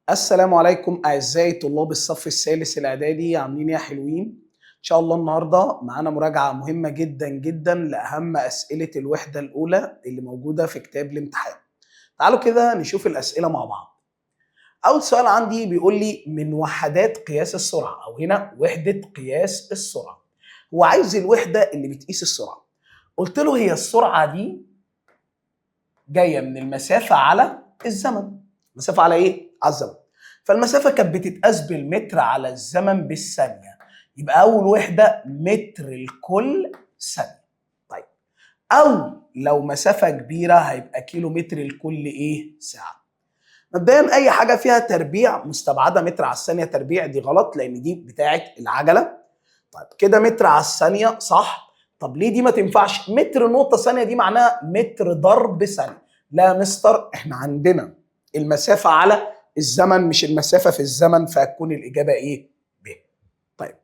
السلام عليكم أعزائي طلاب الصف الثالث الإعدادي، عاملين إيه يا حلوين؟ إن شاء الله النهاردة معانا مراجعة مهمة جدا جدا لأهم أسئلة الوحدة الأولى اللي موجودة في كتاب الامتحان. تعالوا كده نشوف الأسئلة مع بعض. أول سؤال عندي بيقول لي من وحدات قياس السرعة، أو هنا وحدة قياس السرعة. هو عايز الوحدة اللي بتقيس السرعة. قلت له هي السرعة دي جاية من المسافة على الزمن. مسافة على إيه؟ على الزمن. فالمسافة كانت بتتقاس بالمتر على الزمن بالثانية. يبقى أول وحدة متر لكل ثانية. طيب، أو لو مسافة كبيرة هيبقى كيلو متر لكل إيه؟ ساعة. مبدئيا أي حاجة فيها تربيع مستبعدة متر على الثانية تربيع، دي غلط لأن دي بتاعة العجلة. طيب كده متر على الثانية صح. طب ليه دي ما تنفعش؟ متر نقطة ثانية دي معناها متر ضرب ثانية. لا يا مستر، احنا عندنا المسافة على الزمن مش المسافة في الزمن، فهتكون الإجابة إيه؟ ب. طيب،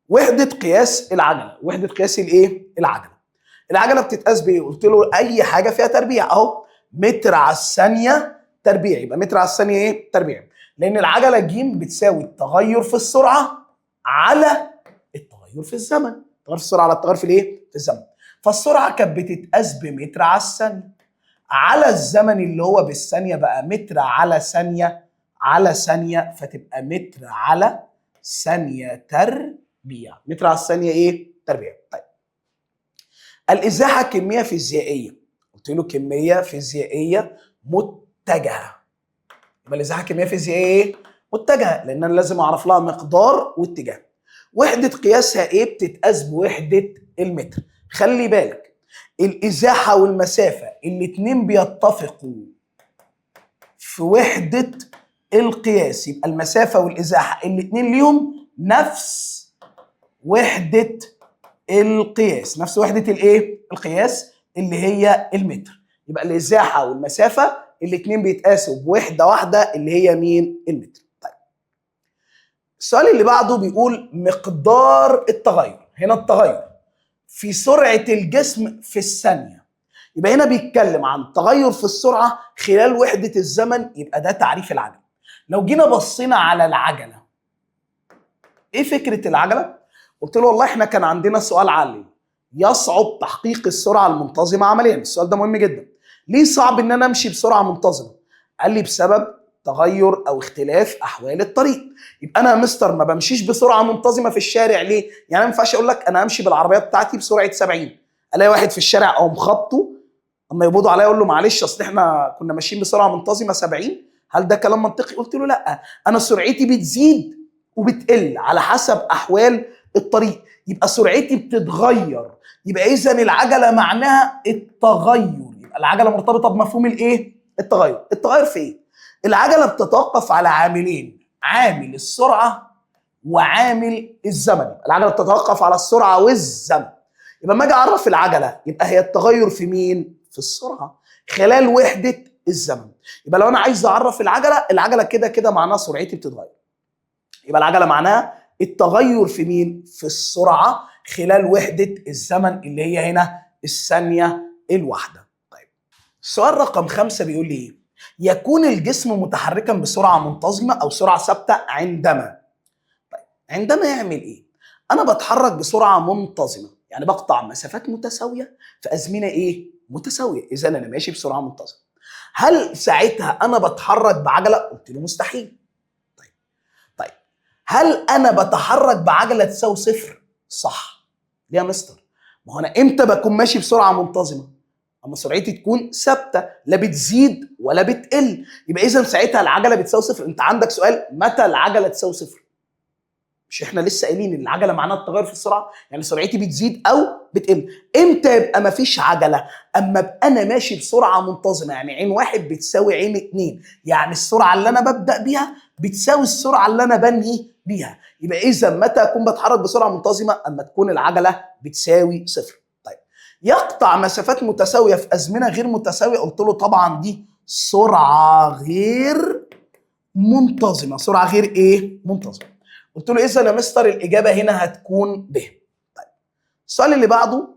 وحدة قياس العجلة. وحدة قياس الإيه؟ العجلة. العجلة بتتقاس بإيه؟ قلت له أي حاجة فيها تربيع أهو. متر على الثانية تربيع، يبقى متر على الثانية إيه؟ تربيع. لأن العجلة ج بتساوي التغير في السرعة على التغير في الزمن. التغير في السرعة على التغير في الإيه؟ في الزمن. فالسرعة كانت بتتقاس بمتر على الثانية. على الزمن اللي هو بالثانية بقى متر على ثانية على ثانية، فتبقى متر على ثانية تربيع. متر على الثانية ايه؟ تربيع. طيب، الإزاحة كمية فيزيائية. قلت له كمية فيزيائية متجهة. يبقى الإزاحة كمية فيزيائية ايه؟ متجهة، لأن أنا لازم أعرف لها مقدار واتجاه. وحدة قياسها ايه؟ بتتقاس بوحدة المتر. خلي بالك، الإزاحة والمسافة الاتنين بيتفقوا في وحدة القياس. يبقى المسافة والإزاحة الاتنين ليهم نفس وحدة القياس، نفس وحدة الايه؟ القياس اللي هي المتر. يبقى الإزاحة والمسافة الاتنين بيتقاسوا بوحدة واحدة اللي هي مين؟ المتر. طيب، السؤال اللي بعده بيقول مقدار التغير. هنا التغير في سرعة الجسم في الثانية. يبقى هنا بيتكلم عن تغير في السرعة خلال وحدة الزمن، يبقى ده تعريف العجلة. لو جينا بصينا على العجلة، ايه فكرة العجلة؟ قلت له والله احنا كان عندنا سؤال علي، يصعب تحقيق السرعة المنتظمة عمليا. السؤال ده مهم جدا. ليه صعب ان انا امشي بسرعة منتظمة؟ قال لي بسبب تغير او اختلاف احوال الطريق. يبقى انا يا مستر ما بمشيش بسرعة منتظمة في الشارع ليه؟ يعني ما ينفعش اقول لك انا امشي بالعربية بتاعتي بسرعة 70، الاقي واحد في الشارع اقوم خبطه، اما يقبضوا عليا اقول له معلش اصل احنا كنا ماشيين بسرعة منتظمة 70. هل ده كلام منطقي؟ قلت له لا، انا سرعتي بتزيد وبتقل على حسب احوال الطريق، يبقى سرعتي بتتغير. يبقى اذا العجله معناها التغير. يبقى العجله مرتبطه بمفهوم الايه؟ التغير. التغير في ايه؟ العجله بتتوقف على عاملين، عامل السرعه وعامل الزمن. العجله بتتوقف على السرعه والزمن. يبقى لما اجي اعرف العجله يبقى هي التغير في مين؟ في السرعه خلال وحده الزمن. يبقى لو انا عايز اعرف العجله، العجله كده كده معناها سرعتي بتتغير. يبقى العجله معناها التغير في مين؟ في السرعه خلال وحده الزمن اللي هي هنا الثانيه الواحده. طيب، السؤال رقم 5 بيقول لي ايه؟ يكون الجسم متحركا بسرعه منتظمه او سرعه ثابته عندما. طيب، عندما يعمل ايه؟ انا بتحرك بسرعه منتظمه، يعني بقطع مسافات متساويه في ازمنه ايه؟ متساويه. اذا انا ماشي بسرعه منتظمه. هل ساعتها انا بتحرك بعجله؟ قلت له مستحيل. طيب، هل انا بتحرك بعجله تساوي صفر؟ صح. ليه يا مستر؟ ما هو انا امتى بكون ماشي بسرعه منتظمه؟ اما سرعتي تكون ثابته، لا بتزيد ولا بتقل. يبقى اذا ساعتها العجله بتساوي صفر. انت عندك سؤال متى العجله تساوي صفر؟ مش احنا لسه قايلين ان العجله معناها التغير في السرعه، يعني سرعتي بتزيد او بتقل. امتى يبقى مفيش عجله؟ اما ابقى انا ماشي بسرعه منتظمه، يعني عين واحد بتساوي عين اتنين، يعني السرعه اللي انا ببدا بيها بتساوي السرعه اللي انا بنهي بيها. يبقى اذا متى اكون بتحرك بسرعه منتظمه؟ اما تكون العجله بتساوي صفر. طيب، يقطع مسافات متساويه في ازمنه غير متساويه. قلت له طبعا دي سرعه غير منتظمه. سرعه غير ايه؟ منتظمه. قلت له اذا يا مستر الاجابه هنا هتكون ب. طيب، السؤال اللي بعده،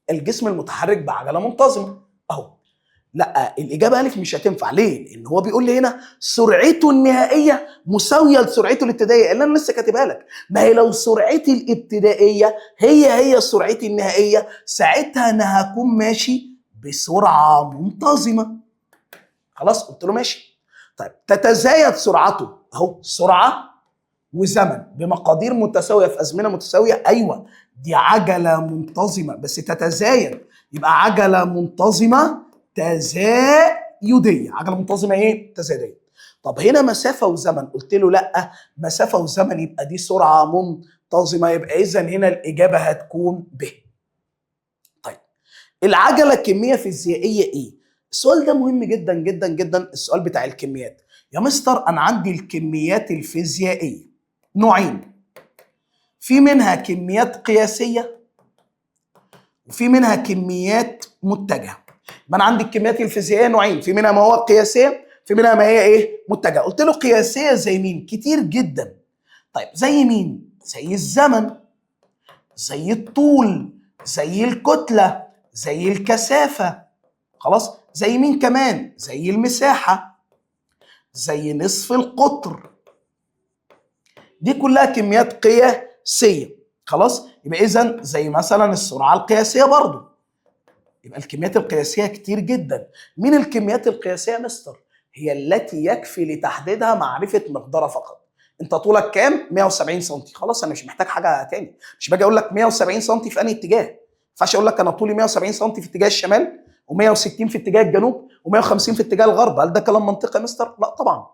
الجسم المتحرك بعجله منتظمه اهو. لا، الاجابه الف مش هتنفع. ليه؟ لان هو بيقول لي هنا سرعته النهائيه مساويه لسرعته الابتدائيه اللي انا لسه كاتبها لك. ما هي لو سرعتي الابتدائيه هي سرعتي النهائيه، ساعتها انا هكون ماشي بسرعه منتظمه. خلاص، قلت له ماشي. طيب تتزايد سرعته، اهو سرعه وزمن بمقادير متساويه في ازمنه متساويه. ايوه، دي عجله منتظمه بس تتزايد، يبقى عجله منتظمه تزايديه. عجله منتظمه ايه؟ تزايديه. طب هنا مسافه وزمن، قلت له لا، مسافه وزمن يبقى دي سرعه منتظمه، يبقى اذا هنا الاجابه هتكون ب. طيب العجله كميه فيزيائيه ايه؟ السؤال ده مهم جدا جدا جدا، السؤال بتاع الكميات. يا مستر انا عندي الكميات الفيزيائيه نوعين، في منها كميات قياسيه وفي منها كميات متجهه. يبقى انا عندي الكميات الفيزيائيه نوعين، في منها ما هو قياسيه، في منها ما هي ايه؟ متجهه. قلت له قياسيه زي مين؟ كتير جدا. طيب زي مين؟ زي الزمن، زي الطول، زي الكتله، زي الكثافه. خلاص، زي مين كمان؟ زي المساحه، زي نصف القطر. دي كلها كميات قياسيه. خلاص، يبقى اذا زي مثلا السرعه القياسيه برضو. يبقى الكميات القياسيه كتير جدا. مين الكميات القياسيه يا مستر؟ هي التي يكفي لتحديدها معرفه مقدارها فقط. انت طولك كام؟ 170 سم. خلاص انا مش محتاج حاجه تاني. مش باجي اقول لك 170 سم في انهي اتجاه. ما ينفعش اقول لك انا طولي 170 سم في اتجاه الشمال و160 في اتجاه الجنوب و150 في اتجاه الغرب. هل ده كلام منطقي يا مستر؟ لا طبعا.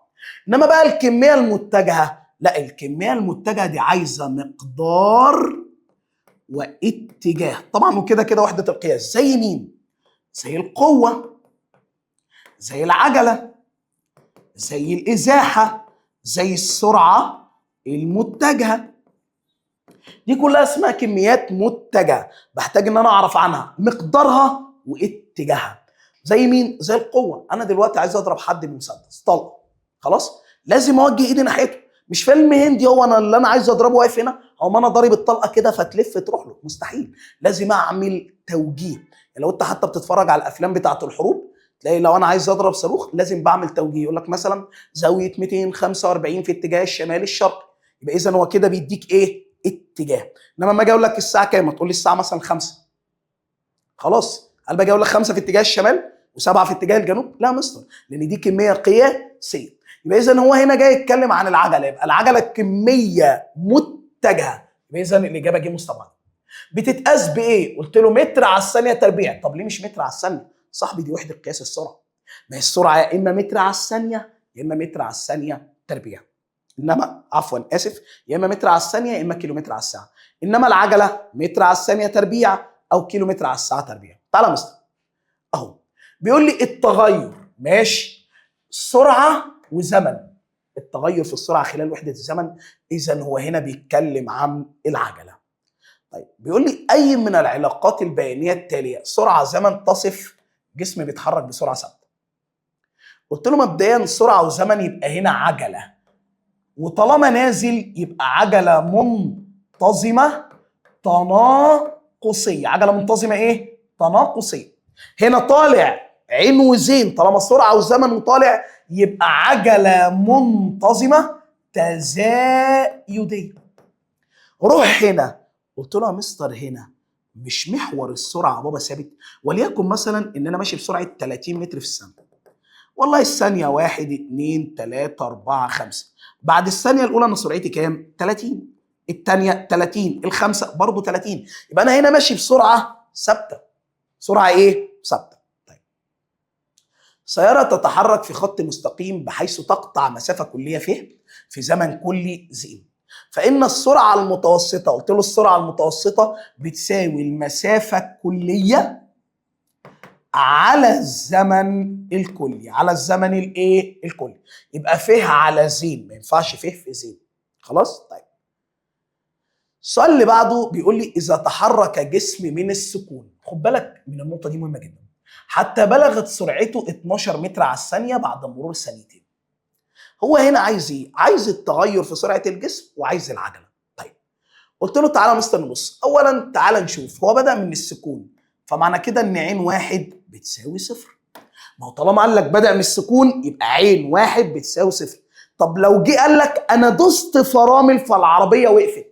انما بقى الكميه المتجهه، لا، الكميه المتجهه دي عايزه مقدار واتجاه طبعا، وكده كده وحده القياس. زي مين؟ زي القوه، زي العجله، زي الازاحه، زي السرعه المتجهه. دي كلها اسمها كميات متجهه، بحتاج ان انا اعرف عنها مقدارها واتجاهها. زي مين؟ زي القوه. انا دلوقتي عايز اضرب حد بمسدس طلقه، خلاص لازم اوجه ايدي ناحيته. مش فيلم هندي هو انا اللي انا عايز اضربه واقف هنا، او ما انا ضارب الطلقه كده فتلف تروح له، مستحيل. لازم اعمل توجيه. يعني لو انت حتى بتتفرج على الافلام بتاعه الحروب، تلاقي لو انا عايز اضرب صاروخ لازم بعمل توجيه. يقول لك مثلا زاويه 245 في اتجاه الشمال الشرقي. يبقى اذا هو كده بيديك ايه؟ اتجاه. انما لما اجي اقول لك الساعه كام، تقول لي الساعه مثلا 5. خلاص، هل باجي اقول لك 5 في اتجاه الشمال و7 في اتجاه الجنوب؟ لا مستر، لان دي كميه قياسيه. يبقى اذا هو هنا جاي يتكلم عن العجله، يبقى العجله كميه متجهه. يبقى اذا الاجابه ج مستبعده. بتتقاس بايه؟ قلت له متر على الثانيه تربيع. طب ليه مش متر على الثانيه؟ صاحبي دي وحده قياس السرعه. ما هي السرعه يا اما متر على الثانيه يا اما متر على الثانيه تربيع. انما عفوا اسف، يا اما متر على الثانيه يا اما كيلو متر على الساعه. انما العجله متر على الثانيه تربيع او كيلو متر على الساعه تربيع. تعالى يا مستر، اهو بيقول لي التغير، ماشي، سرعه وزمن. التغير في السرعه خلال وحده الزمن، اذا هو هنا بيتكلم عن العجله. طيب بيقول لي اي من العلاقات البيانيه التاليه سرعه زمن تصف جسم بيتحرك بسرعه ثابته. قلت له مبدئيا سرعه وزمن يبقى هنا عجله، وطالما نازل يبقى عجله منتظمه تناقصيه. عجله منتظمه ايه؟ تناقصيه. هنا طالع عين وزين، طالما سرعه وزمن وطالع يبقى عجله منتظمه تزايديه. روح هنا، قلت له يا مستر هنا مش محور السرعه يا بابا ثابت؟ وليكن مثلا ان انا ماشي بسرعه 30 متر في الثانيه. والله الثانيه 1 2 3 4 5. بعد الثانيه الاولى انا سرعتي كام؟ 30. الثانيه 30، الخامسه برضه 30. يبقى انا هنا ماشي بسرعه ثابته. سرعه ايه؟ ثابته. طيب سياره تتحرك في خط مستقيم بحيث تقطع مسافه كليه في زمن كلي زئيم. فإن السرعة المتوسطة، قلت له السرعة المتوسطة بتساوي المسافة الكلية على الزمن الكلي. على الزمن الايه؟ الكلي. يبقى فيه على زين، ما ينفعش فيه في زين. خلاص؟ طيب السؤال اللي بعده بيقول لي إذا تحرك جسم من السكون، خد بالك من النقطة دي مهمة جدا، حتى بلغت سرعته 12 متر على الثانية بعد مرور ثانيتين. هو هنا عايز ايه؟ عايز التغير في سرعه الجسم وعايز العجله. طيب قلت له تعالى مستر نبص. اولا تعالى نشوف، هو بدا من السكون، فمعنى كده ان عين واحد بتساوي 0. ما هو طالما قال لك بدأ من السكون يبقى عين واحد بتساوي صفر. طب لو جه قال لك انا دوست فرامل فالعربيه وقفت،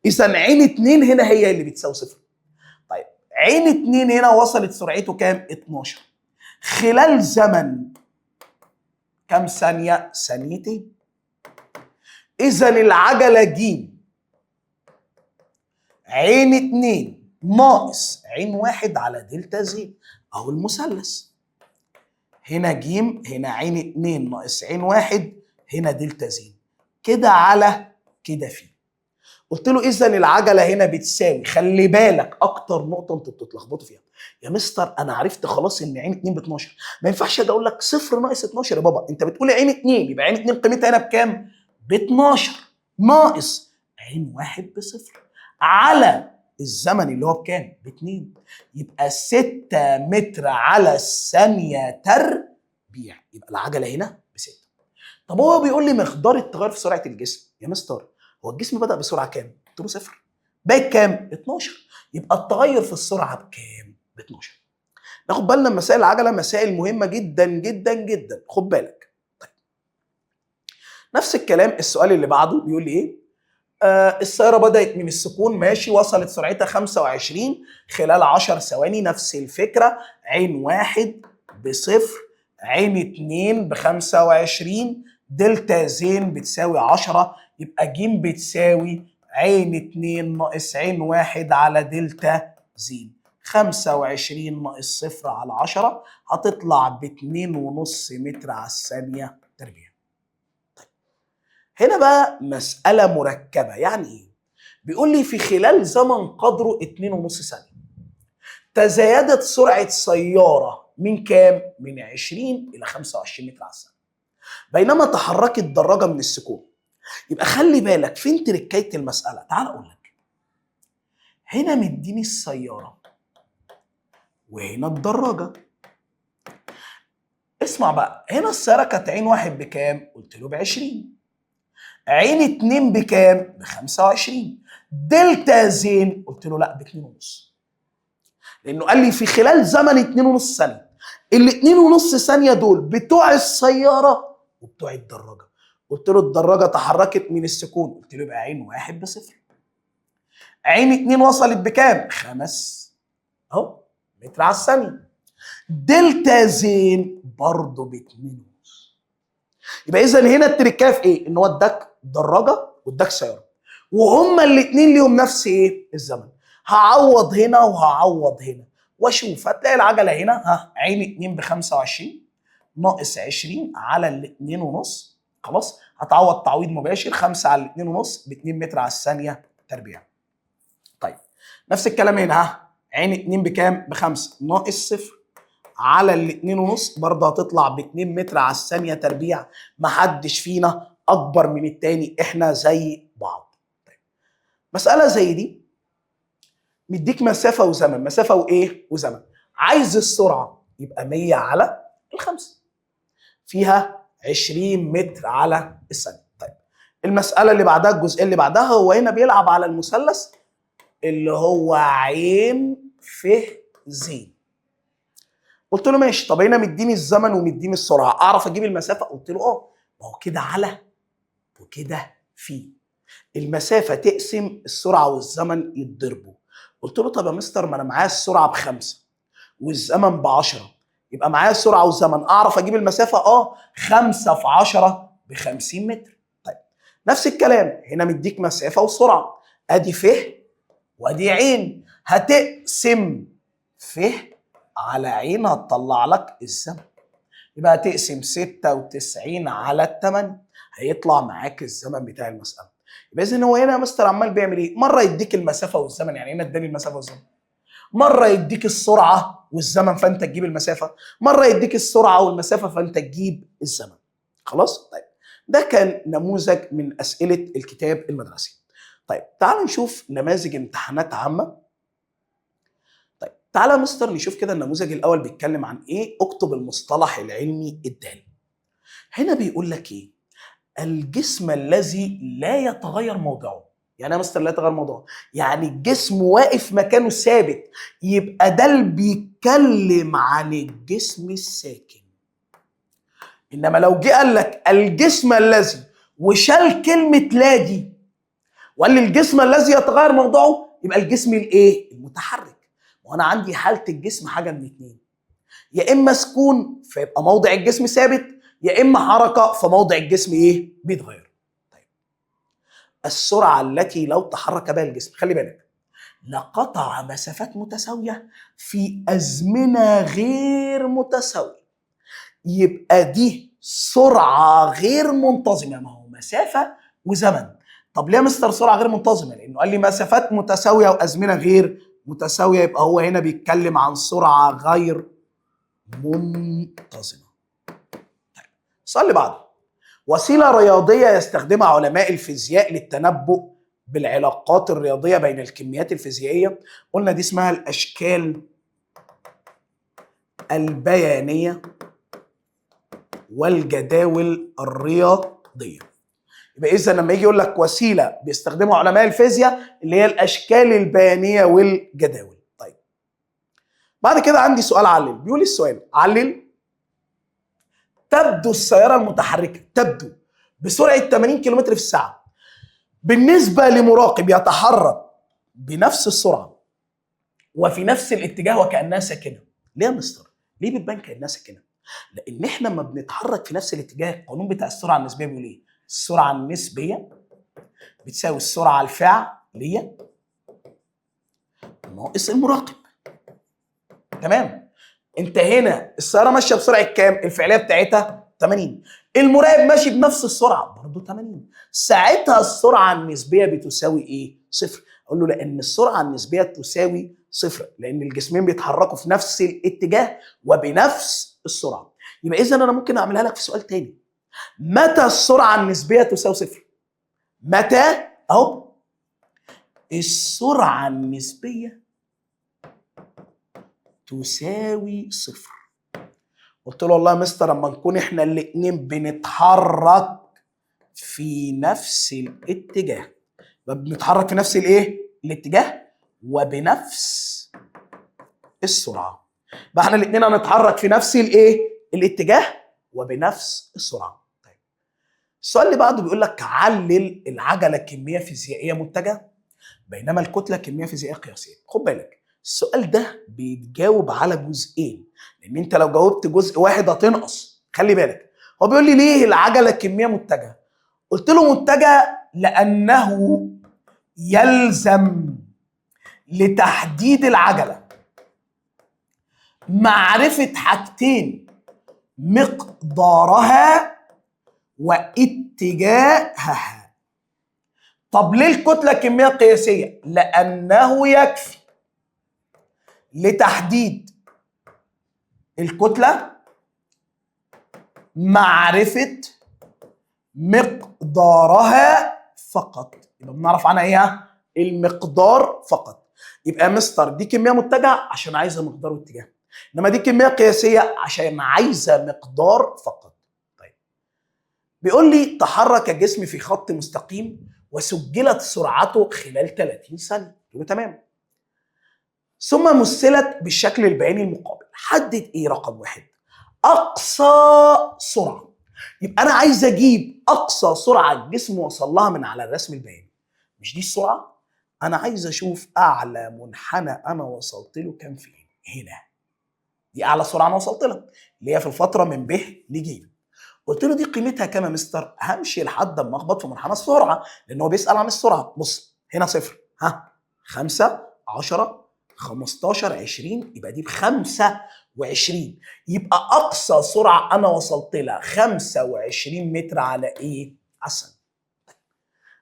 اذا عين 2 هنا هي اللي بتساوي صفر. طيب عين 2 هنا وصلت سرعته كام؟ 12 خلال زمن كام ثانيه؟ ثانيتين. اذا العجله ج عين 2 ناقص عين 1 على دلتا ز، اهو المثلث. هنا ج، هنا عين 2 ناقص عين 1، هنا دلتا ز، كده على كده في. قلت له اذا العجله هنا بتساوي، خلي بالك اكتر نقطه انتوا بتتلخبطوا فيها، يا مستر انا عرفت خلاص ان عين 2 ب 12، ما ينفعش اجي اقول لك صفر ناقص 12 يا بابا، انت بتقول عين 2 يبقى عين 2 قيمتها هنا بكام؟ ب 12 ناقص عين 1 بصفر على الزمن اللي هو بكام؟ ب 2، يبقى 6 متر على الثانيه تربيع، يبقى العجله هنا ب 6. طب هو بيقول لي مقدار التغير في سرعه الجسم، يا مستر هو الجسم بدأ بسرعه كام؟ قلت له صفر، بقت كام؟ 12، يبقى التغير في السرعه بكام؟ ب 12. ناخد بالنا من مسائل العجله، مسائل مهمه جدا جدا جدا، خد بالك. طيب نفس الكلام السؤال اللي بعده بيقول لي ايه؟ السياره بدأت من السكون، ماشي، وصلت سرعتها 25 خلال 10 ثواني، نفس الفكره، عين 1 بصفر، عين 2 ب 25، دلتا ز بتساوي 10، يبقى ج بتساوي عين 2 ناقص عين 1 على دلتا ز. 25 ناقص صفر على 10 هتطلع ب 2.5 متر على الثانية تربيع. طيب هنا بقى مسألة مركبة، يعني ايه؟ بيقول لي في خلال زمن قدره 2.5 ثانية تزايدت سرعة سيارة من كام؟ من 20 إلى 25 متر على الثانية، بينما تحركت دراجة من السكون. يبقى خلي بالك فين تركاية المسألة، تعال أقول لك. هنا مديني السيارة وهنا الدراجة. اسمع بقى، هنا السيارة كانت عين 1 بكام؟ قلت له ب20. عين 2 بكام؟ ب25. دلتا زين قلت له لا ب2.5، لأنه قال لي في خلال زمن 2.5 ثانية. ال2.5 ثانية دول بتوع السيارة وبتوع الدراجة. قلت له الدراجة تحركت من السكون، قلت له يبقى عين 1 بصفر. عين 2 وصلت بكام؟ 5 اهو متر على الثانية. دلتا زين برضه ب2.5. يبقى إذا هنا التركايه في إيه؟ إن هو اداك دراجة واداك سيارة، وهما الاتنين ليهم نفس إيه؟ الزمن. هعوض هنا وهعوض هنا واشوف، هتلاقي العجلة هنا عين 2 ب 25 ناقص 20 على ال2.5، خلاص هتعوض تعويض مباشر، 5 على ال2.5 ب 2 متر على الثانية تربيع. طيب نفس الكلام هنا، عين 2 بكام؟ ب5 ناقص صفر على ال2.5 برضه هتطلع ب 2 متر على الثانية تربيع. محدش فينا أكبر من التاني، إحنا زي بعض. طيب مسألة زي دي مديك مسافة وزمن، مسافة وإيه؟ وزمن. عايز السرعة، يبقى 100 على ال5 فيها 20 متر على الثانية. طيب المسألة اللي بعدها، الجزء اللي بعدها، هو هنا بيلعب على المثلث اللي هو عين ف ز. قلت له ماشي، طب هنا مديني الزمن ومديني السرعة، أعرف أجيب المسافة؟ قلت له ما هو كده على وكده في، المسافة تقسم السرعة والزمن يتضربوا. قلت له طب يا مستر ما أنا معايا السرعة ب5 والزمن ب10، يبقى معايا السرعة والزمن، أعرف أجيب المسافة؟ 5 في 10 ب50 متر. طيب نفس الكلام هنا مديك مسافة وسرعة، أدي ف وأدي عين، هتقسم ف على عين هتطلع لك الزمن، يبقى هتقسم 96 على 8 هيطلع معاك الزمن بتاع المسألة. يبقى إذن هو هنا يا مستر عمال بيعمل إيه؟ مرة يديك المسافة والزمن، يعني هنا اداني المسافة والزمن، مرة يديك السرعة والزمن فأنت تجيب المسافة، مرة يديك السرعة والمسافة فأنت تجيب الزمن. خلاص؟ طيب ده كان نموذج من أسئلة الكتاب المدرسي. طيب تعالوا نشوف نماذج امتحانات عامة. طيب تعالى مستر نشوف كده النموذج الأول بيتكلم عن إيه؟ اكتب المصطلح العلمي التالي. هنا بيقول لك إيه؟ الجسم الذي لا يتغير موضعه. يعني يا مستر لا يتغير موضعه، يعني الجسم واقف مكانه ثابت، يبقى ده اللي بيتكلم عن الجسم الساكن. انما لو جه قال لك الجسم الذي وشال كلمه لا دي وقال لي الجسم الذي يتغير موضعه، يبقى الجسم الايه؟ المتحرك. وانا عندي حاله الجسم حاجه من اتنين، يا اما سكون فيبقى موضع الجسم ثابت، يا اما حركه فموضع الجسم ايه؟ بيتغير. طيب السرعه التي لو تحرك بها الجسم، خلي بالك، لقطع مسافات متساويه في ازمنه غير متساويه، يبقى دي سرعه غير منتظمه. ما هو مسافه وزمن. طب ليه يا مستر سرعه غير منتظمه؟ لانه قال لي مسافات متساويه وازمنه غير متساويه، يبقى هو هنا بيتكلم عن سرعه غير منتظمه. طيب السؤال اللي بعده، وسيله رياضيه يستخدمها علماء الفيزياء للتنبؤ بالعلاقات الرياضيه بين الكميات الفيزيائيه. قلنا دي اسمها الاشكال البيانيه والجداول الرياضيه. يبقى اذا لما يجي يقول لك وسيله بيستخدمها علماء الفيزياء اللي هي الاشكال البيانيه والجداول. طيب بعد كده عندي سؤال علل، بيقول السؤال علل تبدو السياره المتحركه بسرعه 80 كم في الساعه بالنسبه لمراقب يتحرك بنفس السرعه وفي نفس الاتجاه وكانها ساكنه. ليه يا مستر؟ ليه بتبان كانها ساكنه؟ لان احنا لما بنتحرك في نفس الاتجاه، القانون بتاع السرعه النسبيه بيقول ايه؟ السرعه النسبيه بتساوي السرعه الفعليه ناقص المراقب. تمام؟ انت هنا السياره ماشيه بسرعه كام؟ الفعليه بتاعتها 80. المراقب ماشي بنفس السرعه برضه 80. ساعتها السرعه النسبيه بتساوي ايه؟ صفر. اقول له لان السرعه النسبيه تساوي صفر لان الجسمين بيتحركوا في نفس الاتجاه وبنفس السرعه. يبقى اذا انا ممكن اعملها لك في سؤال تاني. متى السرعه النسبيه تساوي صفر؟ متى؟ اهو السرعه النسبيه تساوي صفر. قلت له والله يا مستر لما نكون احنا الاتنين بنتحرك في نفس الاتجاه، بنتحرك في نفس الايه؟ الاتجاه وبنفس السرعه. بقى احنا الاتنين هنتحرك في نفس الايه؟ الاتجاه وبنفس السرعه. طيب السؤال اللي بعده بيقول لك علل العجله كميه فيزيائيه متجهه بينما الكتله كميه فيزيائيه قياسيه. خد بالك السؤال ده بيتجاوب على جزئين، لان انت لو جاوبت جزء واحد هتنقص. خلي بالك هو بيقول لي ليه العجله كميه متجهه؟ قلت له متجهه لانه يلزم لتحديد العجله معرفه حاجتين: مقدارها واتجاهها. طب ليه الكتله كميه قياسيه؟ لانه يكفي لتحديد الكتلة معرفة مقدارها فقط. يبقى بنعرف عنها ايه؟ المقدار فقط. يبقى يا مستر دي كمية متجهة عشان عايزة مقدار واتجاه، انما دي كمية قياسية عشان عايزة مقدار فقط. طيب بيقول لي تحرك الجسم في خط مستقيم وسجلت سرعته خلال 30 ثانية. يبقى تمام. ثم مثلت بالشكل البياني المقابل. حدد ايه رقم واحد؟ اقصى سرعه. يبقى انا عايز اجيب اقصى سرعه الجسم وصل لها من على الرسم البياني. مش دي السرعه؟ انا عايز اشوف اعلى منحنى انا وصلت له كام فين. هنا دي اعلى سرعه انا وصلت لها اللي هي في الفتره من ب لج. قلت له دي قيمتها كام يا مستر؟ همشي لحد ما اخبط في منحنى السرعه لان هو بيسال عن السرعه. بص هنا صفر، 5 10 15 20، يبقى دي ب 25. يبقى اقصى سرعه انا وصلت لها 25 متر على ايه؟ على الثانيه.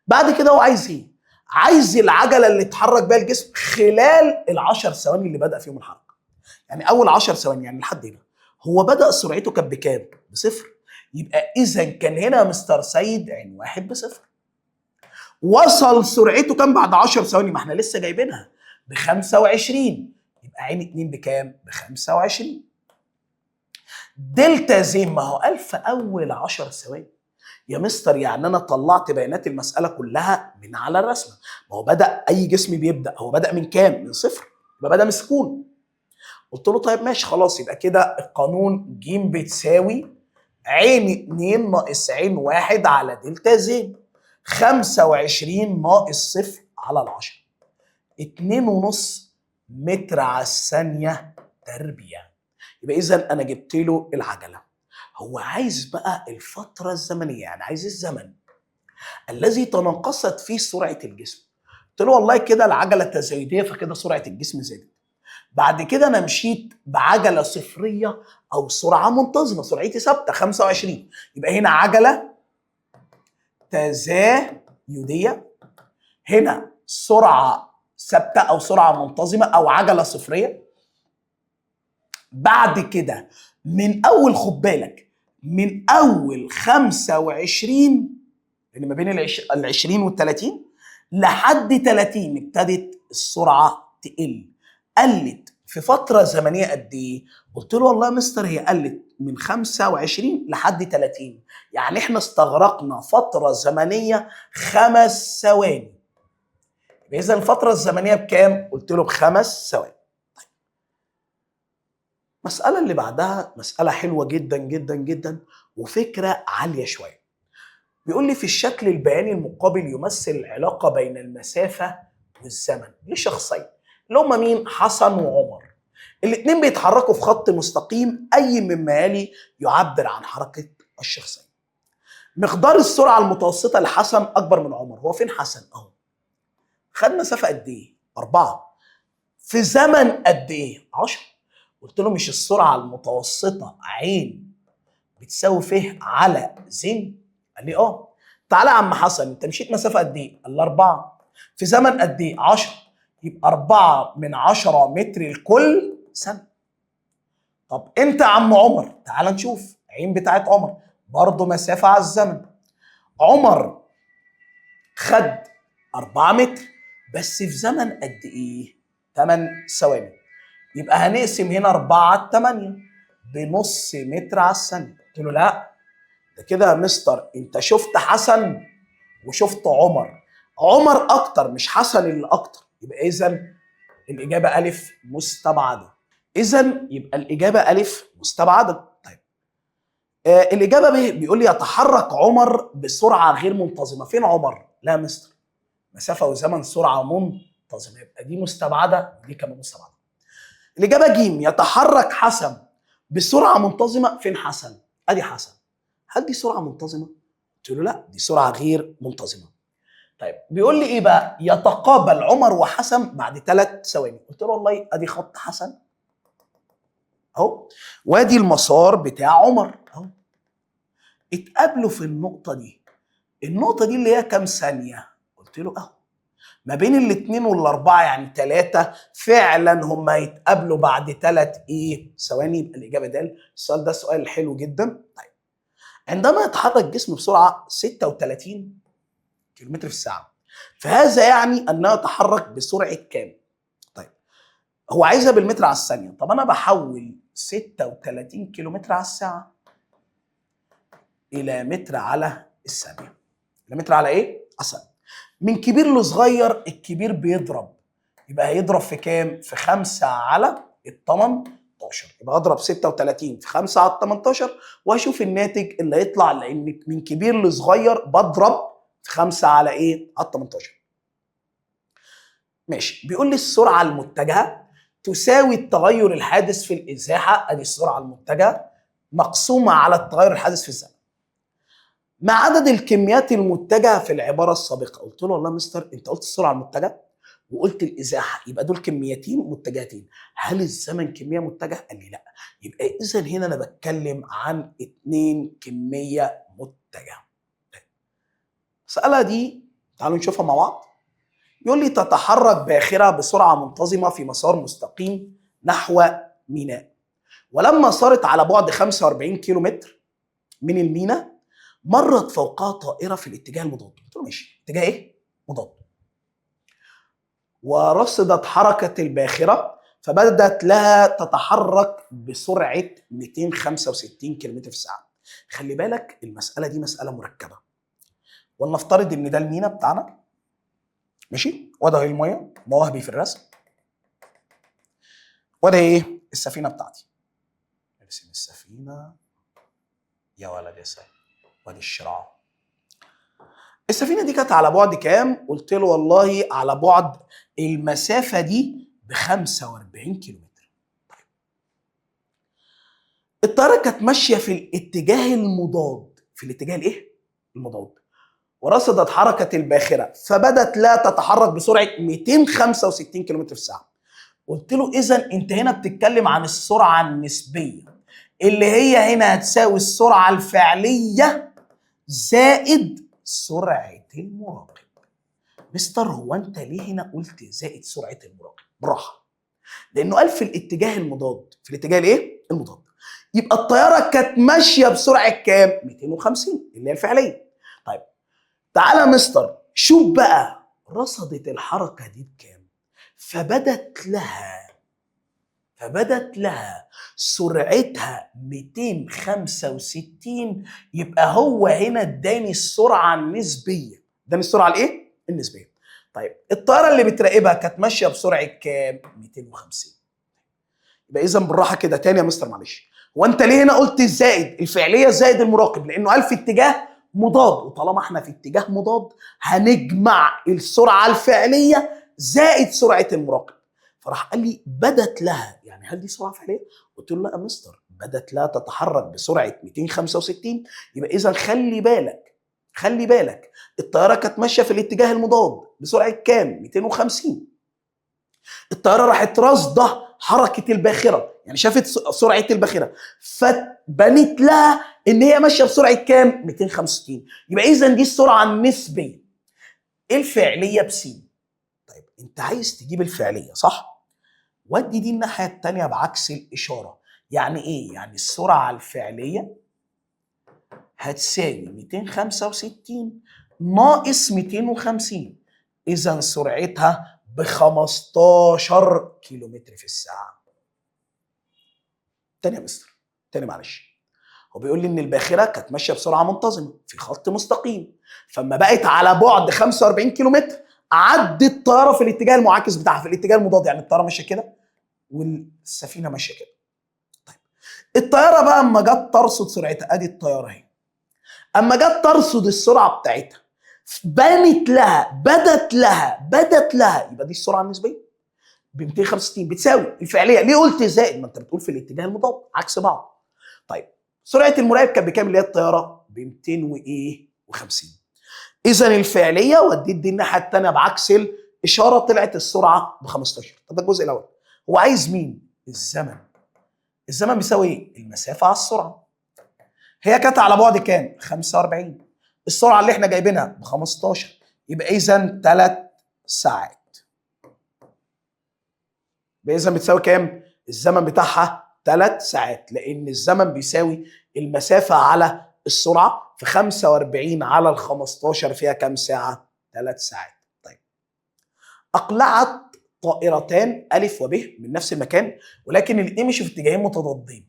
بعد كده هو عايز ايه؟ عايز العجله اللي اتحرك بيها الجسم خلال ال10 ثواني اللي بدا فيهم الحركه. يعني اول 10 ثواني يعني لحد هنا هو بدا سرعته كانت بكام؟ بصفر. يبقى اذا كان هنا مستر سيد عين واحد بصفر. وصل سرعته كام بعد 10 ثواني؟ ما احنا لسه جايبينها ب 25. يبقى عين 2 بكام؟ ب 25. دلتا زين ما هو قال في اول 10 ثواني. يا مستر يعني انا طلعت بيانات المساله كلها من على الرسمه. ما هو بدا اي جسم بيبدا هو بدا من كام؟ من صفر. يبقى بدا من سكون. قلت له طيب ماشي خلاص، يبقى كده القانون ج بتساوي عين 2 ناقص عين 1 على دلتا زين. 25 ناقص صفر على 10. 2.5 متر على الثانية تربيع. يبقى إذا أنا جبت له العجلة. هو عايز بقى الفترة الزمنية، يعني عايز الزمن الذي تناقصت فيه سرعة الجسم. قلت له والله كده العجلة تزايدية، فكده سرعة الجسم زادت. بعد كده أنا مشيت بعجلة صفرية أو سرعة منتظمة، سرعتي ثابتة 25. يبقى هنا عجلة تزايدية، هنا سرعة ثابتة أو سرعة منتظمة أو عجلة صفرية. بعد كده من أول، خد بالك، من أول 25 اللي ما بين ال 20 وال 30 لحد 30 ابتدت السرعة تقل. قلت في فترة زمنية قد إيه؟ قلت له والله يا مستر هي قلت من 25 لحد 30، يعني احنا استغرقنا فترة زمنية 5 ثواني. إذا الفترة الزمنية بكام؟ قلت له ب5 ثواني. طيب. المسألة اللي بعدها مسألة حلوة جدا جدا جدا وفكرة عالية شوية. بيقول لي في الشكل البياني المقابل يمثل العلاقة بين المسافة والزمن لشخصين اللي هما مين؟ حسن وعمر. الاثنين بيتحركوا في خط مستقيم، أي مما يلي يعبر عن حركة الشخصين. مقدار السرعة المتوسطة لحسن أكبر من عمر. هو فين حسن؟ أهو. خد مسافة قد إيه؟ 4. في زمن قد إيه؟ 10. قلت له مش السرعة المتوسطة عين بتساوي ف على زين؟ قال لي اه. تعالى يا عم حسن، انت مشيت مسافه قد ايه؟ قال لي 4. في زمن قد ايه؟ 10. يبقى 4 من 10 متر لكل ثانيه. طب انت يا عم عمر، تعال نشوف عين بتاعت عمر، برضه مسافه على الزمن. عمر خد 4 متر بس في زمن قد ايه؟ 8 ثواني. يبقى هنقسم هنا 4 على 8 بنص متر على الثانيه. قلت له لا، ده كده يا مستر انت شفت حسن وشفت عمر، عمر اكتر مش حسن اللي اكتر. يبقى اذا الاجابه الف مستبعده. اذا يبقى الاجابه الف مستبعده. طيب الاجابه ب بيقول لي يتحرك عمر بسرعه غير منتظمه. فين عمر؟ لا يا مستر، مسافه وزمن سرعه منتظمه، يبقى دي مستبعده ودي كمان مستبعده. الاجابه ج يتحرك حسن بسرعه منتظمه. فين حسن؟ ادي حسن. هل دي سرعه منتظمه؟ قلت له لا، دي سرعه غير منتظمه. طيب بيقول لي ايه بقى؟ يتقابل عمر وحسن بعد 3 ثواني. قلت له والله ادي خط حسن اهو، وادي المسار بتاع عمر اهو. اتقابلوا في النقطه دي. النقطه دي اللي هي كام ثانيه؟ قلت له اهو ما بين الاثنين والاربعه، يعني 3. فعلا هم هيتقابلوا بعد 3 ثواني. يبقى الاجابه د. السؤال ده سؤال حلو جدا. طيب عندما يتحرك الجسم بسرعه 36 كيلومتر في الساعه، فهذا يعني انه يتحرك بسرعه كام؟ طيب هو عايزها بالمتر على الثانيه. طب انا بحول 36 كيلومتر على الساعه الى متر على الثانيه. الى متر على ايه؟ على الثانيه. من كبير لصغير، الكبير بيضرب، يبقى هيضرب في كام؟ في 5 على ال 18. يبقى اضرب 36 في 5 على ال 18 واشوف الناتج اللي هيطلع، لان من كبير لصغير بضرب في 5 على ايه؟ على 18. ماشي. بيقول لي السرعه المتجهه تساوي التغير الحادث في الازاحه، ادي السرعه المتجهه، مقسومه على التغير الحادث في الزمن، مع عدد الكميات المتجهه في العباره السابقه. قلت له والله يا مستر انت قلت السرعه المتجهه وقلت الازاحه، يبقى دول كميتين متجهتين، هل الزمن كميه متجهه؟ قال لي لا. يبقى اذا هنا انا بتكلم عن 2 كميه متجهه. المساله دي تعالوا نشوفها مع بعض. يقول لي تتحرك باخرة بسرعة منتظمة في مسار مستقيم نحو ميناء، ولما صارت على بعد 45 كيلو متر من الميناء مرت فوقها طائرة في الاتجاه المضاد. قلت له ماشي، اتجاه ايه؟ مضاد. ورصدت حركة الباخرة فبدأت لها تتحرك بسرعة 265 كيلومتر في الساعة. خلي بالك المسألة دي مسألة مركبة. ولنفترض ان ده الميناء بتاعنا، ماشي، وده هي الميه، مواهبي في الرسم، وده ايه؟ السفينه بتاعتي. نرسم السفينه يا ولد يا سيد، وادي الشراع. السفينه دي كانت على بعد كام؟ قلت له والله على بعد المسافه دي ب 45 كيلومتر. الطياره كانت ماشيه في الاتجاه المضاد. في الاتجاه الايه؟ المضاد. ورصدت حركه الباخره فبدت لا تتحرك بسرعه 265 كيلومتر في الساعه. قلت له اذا انت هنا بتتكلم عن السرعه النسبيه اللي هي هنا هتساوي السرعه الفعليه زائد سرعه المراقب. مستر هو انت ليه هنا قلت زائد سرعه المراقب؟ براحه. لانه قال في الاتجاه المضاد. في الاتجاه الايه؟ المضاد. يبقى الطياره كانت ماشيه بسرعه كام؟ 250 اللي هي الفعليه. طيب تعالى مستر شوف بقى رصدت الحركه دي بكام؟ فبدت لها سرعتها 265. يبقى هو هنا اداني السرعه النسبيه. اداني السرعه الايه؟ النسبيه. طيب الطياره اللي بتراقبها كانت ماشيه بسرعه كام؟ 250. يبقى اذا بالراحه كده تاني يا مستر معلش. هو انت ليه هنا قلت الزائد الفعليه زائد المراقب؟ لانه قال في اتجاه مضاد، وطالما احنا في اتجاه مضاد هنجمع السرعه الفعليه زائد سرعه المراقب. فراح قال لي بدت لها، يعني هل دي سرعه فعليه؟ قلت له لا يا مستر، بدت لها تتحرك بسرعه 265. يبقى اذا خلي بالك الطياره كانت ماشيه في الاتجاه المضاد بسرعه كام؟ 250. الطياره راحت راصده حركه الباخره، يعني شافت سرعه الباخره فبنت لها ان هي ماشيه بسرعه كام؟ 265. يبقى اذا دي السرعه النسبيه. الفعليه بسين. طيب انت عايز تجيب الفعليه صح؟ ودي دي الناحيه الثانيه بعكس الاشاره. يعني ايه؟ يعني السرعه الفعليه هتساوي 265 ناقص 250. اذا سرعتها ب 15 كيلومتر في الساعه. تاني يا مستر، تاني معلش. هو بيقول لي ان الباخره كانت ماشيه بسرعه منتظمه في خط مستقيم، فلما بقت على بعد 45 كيلومتر عدت الطياره في الاتجاه المعاكس بتاعها، في الاتجاه المضاد. يعني الطياره ماشيه كده والسفينه ماشيه كده. طيب الطياره بقى اما جت ترصد سرعتها، ادي الطياره اهي، اما جت ترصد السرعه بتاعتها بدت لها يبقى دي السرعه النسبيه ب 265 بتساوي الفعليه. ليه قلت زائد؟ ما انت بتقول في الاتجاه المضاد عكس بعض. طيب سرعه المراقب كانت بكام اللي هي الطياره؟ ب 250. اذا الفعليه وديت دي الناحيه الثانيه بعكس الاشاره طلعت السرعه ب 15. طب ده الجزء الاول. هو عايز مين؟ الزمن. الزمن بيساوي ايه؟ المسافه على السرعه. هي كانت على بعد كام؟ 45. السرعه اللي احنا جايبينها ب 15. يبقى اذا 3 ساعات. اذا بتساوي كام؟ الزمن بتاعها 3 ساعات، لان الزمن بيساوي المسافه على السرعه، في 45 على ال 15 فيها كام ساعه؟ 3 ساعات. طيب اقلعت طائرتان الف وب من نفس المكان، ولكن الاثنين مشوا في اتجاهين متضادين.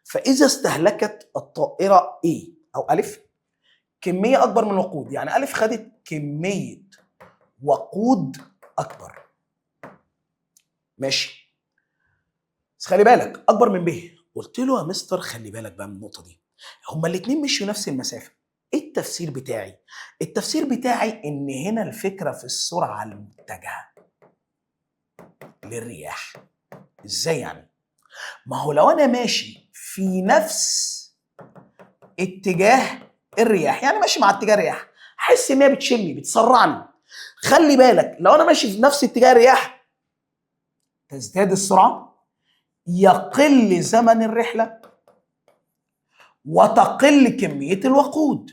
فاذا استهلكت الطائره A او الف كميه اكبر من الوقود، يعني الف خدت كميه وقود اكبر. ماشي، بس خلي بالك اكبر من ب. قلت له يا مستر خلي بالك بقى من النقطه دي، هما الاثنين مشوا نفس المسافه. ايه التفسير بتاعي؟ التفسير بتاعي ان هنا الفكره في السرعه المتجهه للرياح. ازاي يعني؟ ما هو لو انا ماشي في نفس اتجاه الرياح، يعني ماشي مع اتجاه الرياح، احس ان هي بتشيلني بتسرعني. خلي بالك لو انا ماشي في نفس اتجاه الرياح تزداد السرعه، يقل زمن الرحله، وتقل كميه الوقود،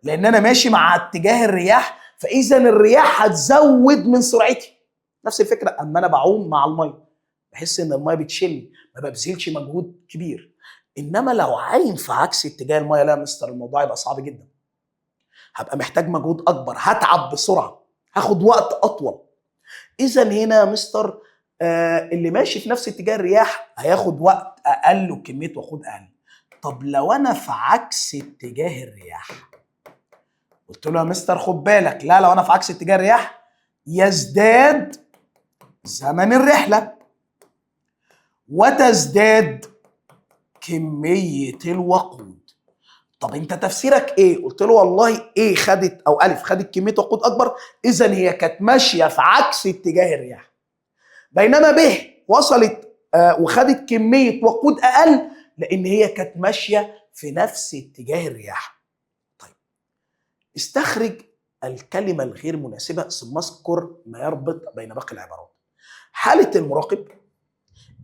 لان انا ماشي مع اتجاه الرياح، فاذا الرياح هتزود من سرعتي. نفس الفكره اما انا بعوم مع الميه، بحس ان الميه بتشيلني، ما ببذلش مجهود كبير. انما لو عايم في عكس اتجاه الميه، لا يا مستر الموضوع يبقى صعب جدا، هبقى محتاج مجهود اكبر، هتعب بسرعه، هاخد وقت اطول. اذا هنا يا مستر اللي ماشي في نفس اتجاه الرياح هياخد وقت اقل وكميه وقود اقل. طب لو انا في عكس اتجاه الرياح، قلت له يا مستر خد بالك، لا لو انا في عكس اتجاه الرياح يزداد زمن الرحله وتزداد كميه الوقود. طب انت تفسيرك ايه؟ قلت له والله ايه خدت او الف خدت كميه وقود اكبر، اذا هي كانت ماشيه في عكس اتجاه الرياح. بينما ب وصلت وخدت كميه وقود اقل لان هي كانت ماشيه في نفس اتجاه الرياح. طيب استخرج الكلمه الغير مناسبه ثم اذكر ما يربط بين باقي العبارات. حاله المراقب،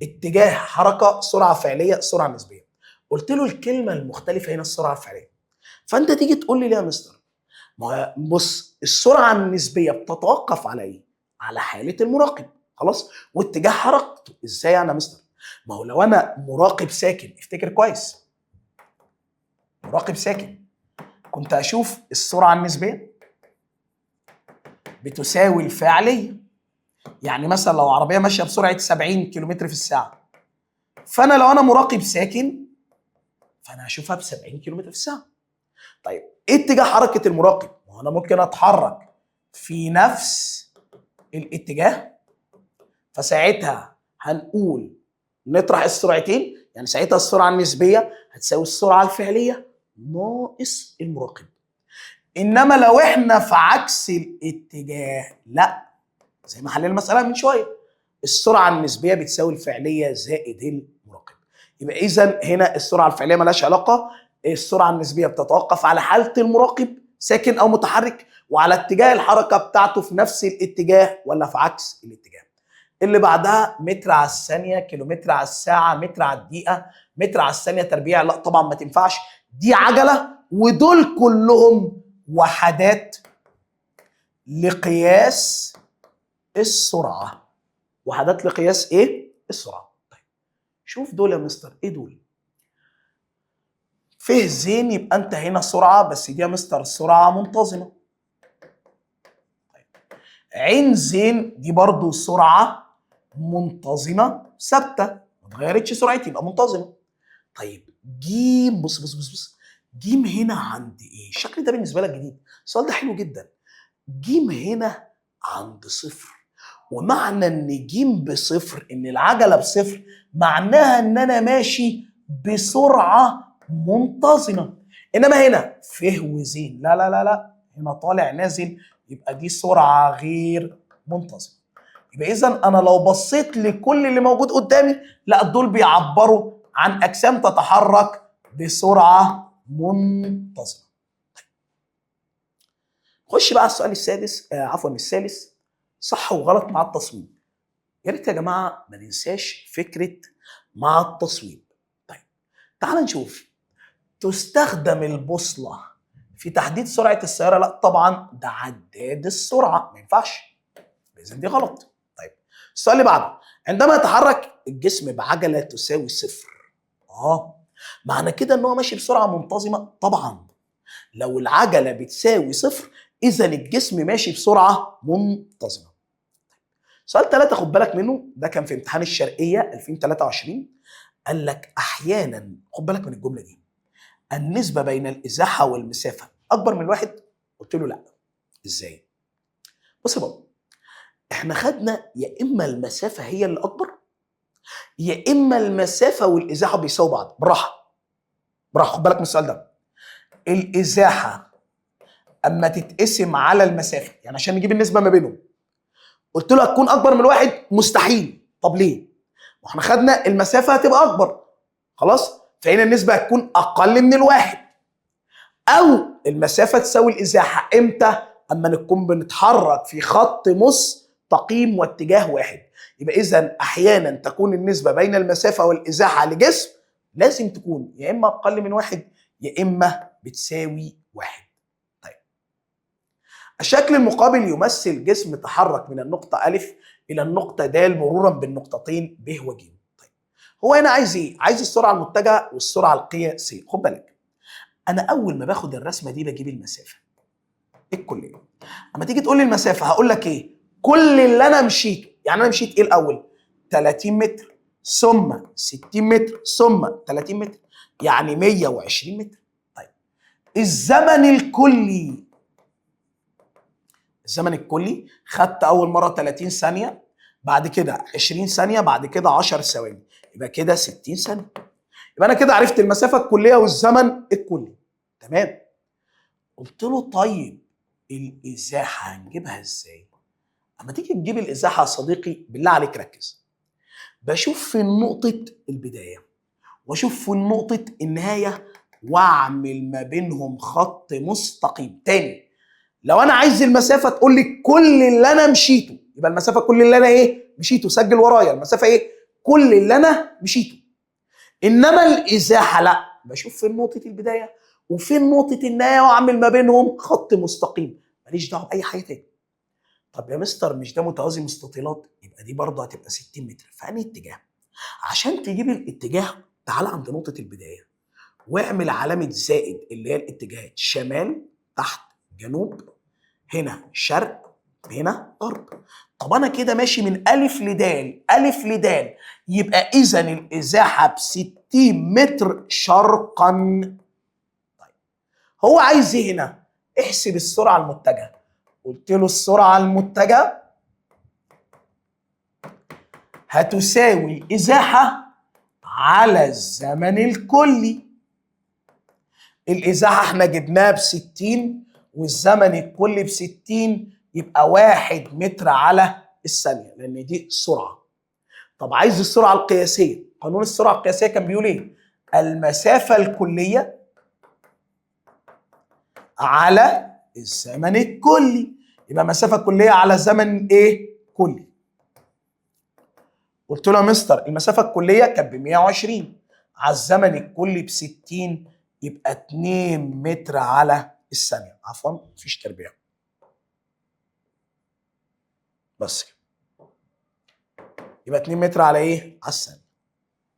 اتجاه حركه، سرعه فعليه، سرعه نسبيه. قلت له الكلمه المختلفه هنا السرعه الفعليه. فانت تيجي تقول لي ليه يا مستر؟ ما بص، السرعه النسبيه بتتوقف على ايه؟ على حاله المراقب. خلاص، واتجاه حركته. ازاي يعني يا مستر؟ ما هو لو انا مراقب ساكن، افتكر كويس، مراقب ساكن، كنت اشوف السرعه النسبيه بتساوي الفعليه. يعني مثلا لو عربيه ماشيه بسرعه 70 كيلومتر في الساعه، فانا لو انا مراقب ساكن فانا هشوفها ب 70 كيلومتر في الساعه. طيب ايه اتجاه حركه المراقب؟ ما هو انا ممكن اتحرك في نفس الاتجاه، فساعتها هنقول نطرح السرعتين، يعني ساعتها السرعه النسبيه هتساوي السرعه الفعليه ناقص المراقب. انما لو احنا في عكس الاتجاه، لا، زي ما حلينا المساله من شويه، السرعه النسبيه بتساوي الفعليه زائد المراقب. يبقى اذا هنا السرعه الفعليه مالهاش علاقه، السرعه النسبيه بتتوقف على حاله المراقب ساكن او متحرك، وعلى اتجاه الحركه بتاعته في نفس الاتجاه ولا في عكس الاتجاه. اللي بعدها متر على الثانيه، كيلومتر على الساعه، متر على الدقيقه، متر على الثانيه تربيع، لا طبعا ما تنفعش، دي عجله، ودول كلهم وحدات لقياس السرعه. وحدات لقياس ايه؟ السرعه. طيب شوف دول يا مستر، ايه دول؟ فيه زين، يبقى انت هنا سرعه، بس دي يا مستر سرعه منتظمه. طيب عين زين دي برضو سرعه منتظمه ثابته، ما اتغيرتش سرعتي، يبقى منتظمه. طيب جيم، بص بص بص بص، جيم هنا عند ايه؟ الشكل ده بالنسبه لك جديد، السؤال ده حلو جدا. جيم هنا عند صفر، ومعنى ان جيم بصفر، ان العجله بصفر، معناها ان انا ماشي بسرعه منتظمه. انما هنا فيه وزين، لا لا لا لا، هنا طالع نازل، يبقى دي سرعه غير منتظمه. يبقى اذا انا لو بصيت لكل اللي موجود قدامي، لا دول بيعبروا عن اجسام تتحرك بسرعه منتظمه. خش بقى على السؤال السادس، عفوا الثالث، صح وغلط مع التصويب. يا ريت يا جماعه ما ننساش فكره مع التصويب. طيب تعال نشوف، تستخدم البوصله في تحديد سرعه السياره؟ لا طبعا، ده عداد السرعه، ما ينفعش، اذا دي غلط. طيب السؤال اللي بعده، عندما يتحرك الجسم بعجله تساوي صفر، معنى كده ان هو ماشي بسرعه منتظمه؟ طبعا، لو العجله بتساوي صفر اذا الجسم ماشي بسرعه منتظمه. سؤال 3 خد بالك منه، ده كان في امتحان الشرقيه 2023. قال لك احيانا، خد بالك من الجمله دي، النسبه بين الازاحه والمسافه اكبر من الواحد. قلت له لا. ازاي؟ بص يا بابا، احنا خدنا يا اما المسافه هي اللي اكبر، يا اما المسافه والازاحه بيساووا بعض. بالراحه بالراحه، خد بالك من السؤال ده. الازاحه اما تتقسم على المسافه، يعني عشان نجيب النسبه ما بينهم، قلت له هتكون اكبر من الواحد؟ مستحيل. طب ليه؟ واحنا خدنا المسافه هتبقى اكبر، خلاص، فهنا النسبه هتكون اقل من الواحد. او المسافه تساوي الازاحه امتى؟ اما نكون بنتحرك في خط مستقيم واتجاه واحد. يبقى اذا احيانا تكون النسبه بين المسافه والازاحه لجسم لازم تكون يا اما اقل من واحد يا اما بتساوي واحد. طيب الشكل المقابل يمثل جسم تحرك من النقطه أ الى النقطه د مرورا بالنقطتين ب وج. طيب هو هنا عايز ايه؟ عايز السرعه المتجهه والسرعه القياسيه. خد بالك، انا اول ما باخد الرسمه دي بجيب المسافه الكليه. اما تيجي تقول لي المسافه هقول لك ايه؟ كل اللي انا مشيته. يعني انا مشيت ايه الاول؟ 30 متر ثم 60 متر ثم 30 متر، يعني 120 متر. طيب الزمن الكلي، الزمن الكلي خدت اول مره 30 ثانيه، بعد كده 20 ثانيه، بعد كده 10 ثواني، يبقى كده 60 ثانيه. يبقى انا كده عرفت المسافه الكليه والزمن الكلي. تمام. قلت له طيب الازاحه هنجيبها ازاي؟ اما تيجي تجيب الازاحه يا صديقي بالله عليك ركز. بشوف في نقطه البدايه واشوف في نقطه النهايه واعمل ما بينهم خط مستقيم. تاني، لو انا عايز المسافه تقول لي كل اللي انا مشيته، يبقى المسافه كل اللي انا ايه مشيته، سجل ورايا المسافه ايه كل اللي انا مشيته. انما الازاحه لا، بشوف في نقطه البدايه وفي نقطه النهايه واعمل ما بينهم خط مستقيم، ماليش دعوه باي حاجه تاني. طب يا مستر مش ده متوازي مستطيلات؟ يبقى دي برضه هتبقى 60 متر في انهي اتجاه؟ عشان تجيب الاتجاه تعال عند نقطه البدايه واعمل علامه زائد اللي هي الاتجاهات، شمال تحت جنوب، هنا شرق هنا غرب. طب انا كده ماشي من الف لدال، الف لدال، يبقى اذا الازاحه ب 60 متر شرقا. طيب هو عايز ايه هنا؟ احسب السرعه المتجهه. قلت له السرعه المتجهه هتساوي الازاحه على الزمن الكلي. الازاحه احنا جبناها ب 60 والزمن الكلي ب 60، يبقى 1 متر على الثانيه لان دي السرعه. طب عايز السرعه القياسيه، قانون السرعه القياسيه كان بيقول ايه؟ المسافه الكليه على الزمن الكلي. يبقى مسافه كليه على زمن ايه كلي. قلت له يا مستر المسافه الكليه كانت ب 120 على الزمن الكلي ب 60، يبقى 2 متر على الثانيه. عفوا مفيش تربيع، بس كده. يبقى 2 متر على ايه؟ على الثانيه.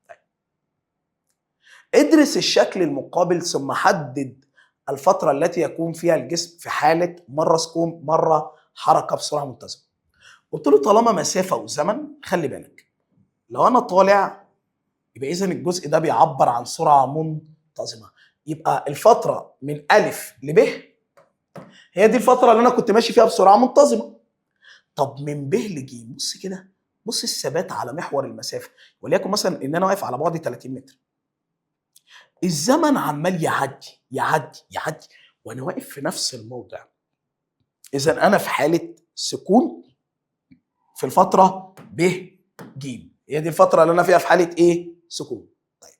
طيب. ادرس الشكل المقابل ثم حدد الفتره التي يكون فيها الجسم في حاله مره سكون مره حركه بسرعه منتظمه. قلت له طالما مسافه وزمن خلي بالك، لو انا طالع يبقى اذا الجزء ده بيعبر عن سرعه منتظمه، يبقى الفتره من الف لب هي دي الفتره اللي انا كنت ماشي فيها بسرعه منتظمه. طب من ب لج بص كده، بص الثبات على محور المسافه، وليكن مثلا ان انا واقف على بعد 30 متر، الزمن عمال يعدي يعدي يعدي وانا واقف في نفس الموضع. اذا انا في حاله سكون في الفتره ب ج، هي دي الفتره اللي انا فيها في حاله ايه سكون. طيب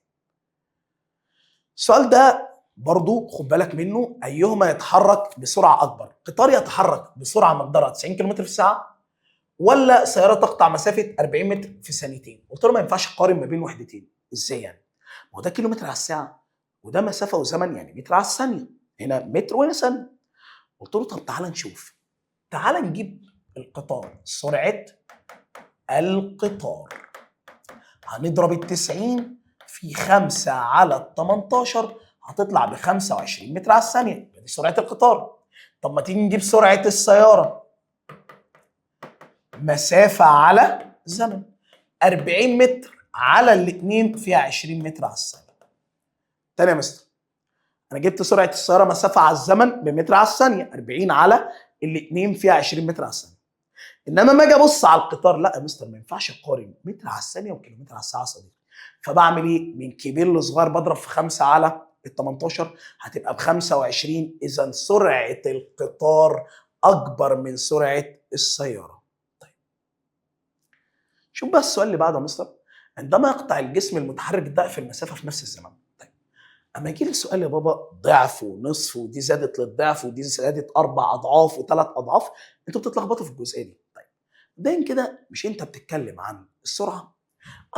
السؤال ده برضو خد بالك منه، ايهما يتحرك بسرعه اكبر؟ قطار يتحرك بسرعه مقدارها 90 كم في الساعه ولا سياره تقطع مسافه 40 متر في ثانيتين؟ قلت له ما ينفعش اقارن ما بين وحدتين. ازاي يعني؟ ما هو ده كيلومتر على الساعه وده مسافه وزمن يعني متر على الثانيه، هنا متر وهنا ثانيه. قلت له طب تعالى نشوف، تعالى نجيب القطار، سرعه القطار هنضرب ال 90 في 5 على ال 18 هتطلع ب 25 متر على الثانيه، دي سرعه القطار. طب ما تيجي نجيب سرعه السياره، مسافه على زمن، 40 متر على الاثنين فيها 20 متر على الثانيه. تاني يا مستر، انا جبت سرعه السياره مسافه على الزمن بمتر على الثانيه، 40 على الاثنين فيها 20 متر على الثانيه. انما ما اجي ابص على القطار، لا يا مستر ما ينفعش اقارن متر على الثانيه وكيلومتر على الساعه صديقي. فبعمل ايه؟ من كبير لصغير بضرب في 5 على ال 18 هتبقى ب 25. اذا سرعه القطار اكبر من سرعه السياره. طيب شوف بقى السؤال اللي بعده يا مستر، عندما يقطع الجسم المتحرك ضعف المسافه في نفس الزمن. طيب اما يجي لي سؤال يا بابا ضعف ونصف ودي زادت للضعف ودي زادت 4 اضعاف و3 اضعاف، انتوا بتتلخبطوا في الجزئيه دي. طيب مبدئيا كده مش انت بتتكلم عن السرعه،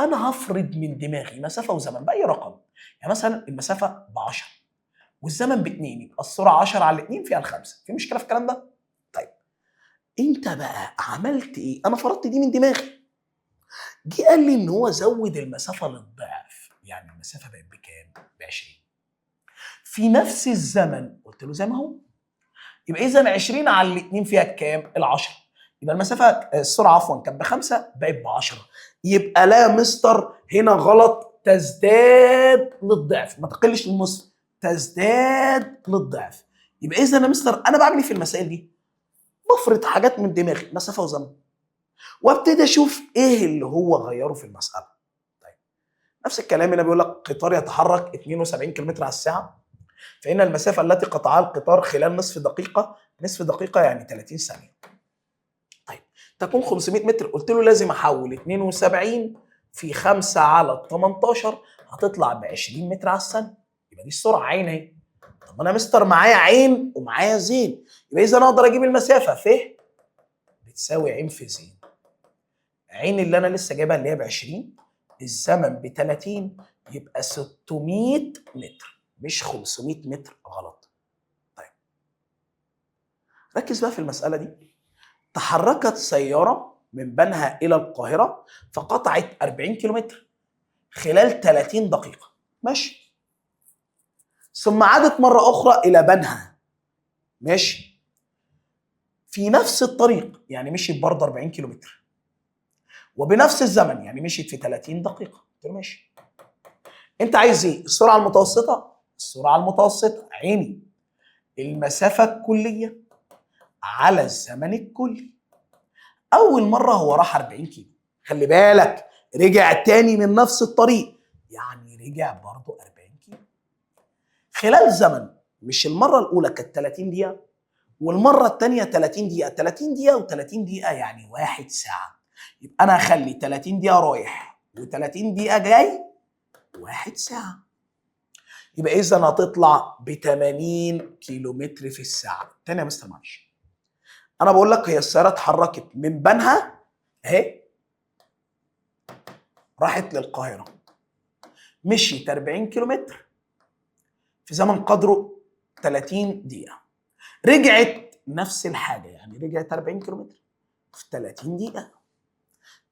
انا هفرض من دماغي مسافه وزمن باي رقم. يعني مثلا المسافه ب 10 والزمن ب 2، يبقى السرعه 10 على 2 فيها الخمسه، في مشكله في الكلام ده؟ طيب انت بقى عملت ايه؟ انا فرضت دي من دماغي. جه قال لي ان هو زود المسافه للضعف، يعني المسافه بقت بكام؟ ب 20 في نفس الزمن. قلت له زي ما هو، يبقى اذا 20 على الاثنين فيها كام؟ ال10. يبقى المسافه السرعه عفوا كانت ب5 بقت ب10. يبقى لا يا مستر هنا غلط، تزداد للضعف ما تقلش للنصف، تزداد للضعف. يبقى اذا يا مستر انا بعمل ايه في المسائل دي؟ بفرض حاجات من دماغي مسافه وزمن وابتدي اشوف ايه اللي هو غيره في المساله. طيب نفس الكلام هنا بيقول لك قطار يتحرك 72 كم على الساعه فإن المسافة التي قطعها القطار خلال نصف دقيقة يعني 30 ثانية. طيب تكون 500 متر، قلت له لازم أحول 72 في 5 على 18 هتطلع ب 20 متر على الثانية. يبقى دي السرعة عين اهي. طب أنا مستر معايا عين ومعايا زين، يبقى إذا أنا أقدر أجيب المسافة ف بتساوي عين في زين. عين اللي أنا لسه جايبها اللي هي ب 20، الزمن ب 30، يبقى 600 متر مش 500 متر، غلط. طيب ركز بقى في المسألة دي. تحركت سيارة من بنها إلى القاهرة فقطعت 40 كيلومتر خلال 30 دقيقة، ماشي. ثم عادت مرة أخرى إلى بنها، ماشي، في نفس الطريق، يعني مشيت برضه 40 كيلومتر وبنفس الزمن، يعني مشيت في 30 دقيقة. قلت له ماشي. أنت عايز إيه؟ السرعة المتوسطة؟ السرعة المتوسطة عيني المسافة الكلية على الزمن الكلي. أول مرة هو راح 40 كيلو، خلي بالك رجع تاني من نفس الطريق، يعني رجع برضه 40 كيلو خلال زمن، مش المرة الأولى كانت 30 دقيقة والمرة الثانية 30 دقيقة، 30 دقيقة و30 دقيقة يعني 1 ساعة. يبقى أنا هخلي 30 دقيقة رايح و30 دقيقة جاي 1 ساعة. يبقى إذا هتطلع ب 80 كيلومتر في الساعة. تاني يا مستر معلش، أنا بقول لك هي السيارة اتحركت من بنها أهي راحت للقاهرة، مشيت 40 كيلومتر في زمن قدره 30 دقيقة، رجعت نفس الحاجة، يعني رجعت 40 كيلومتر في 30 دقيقة،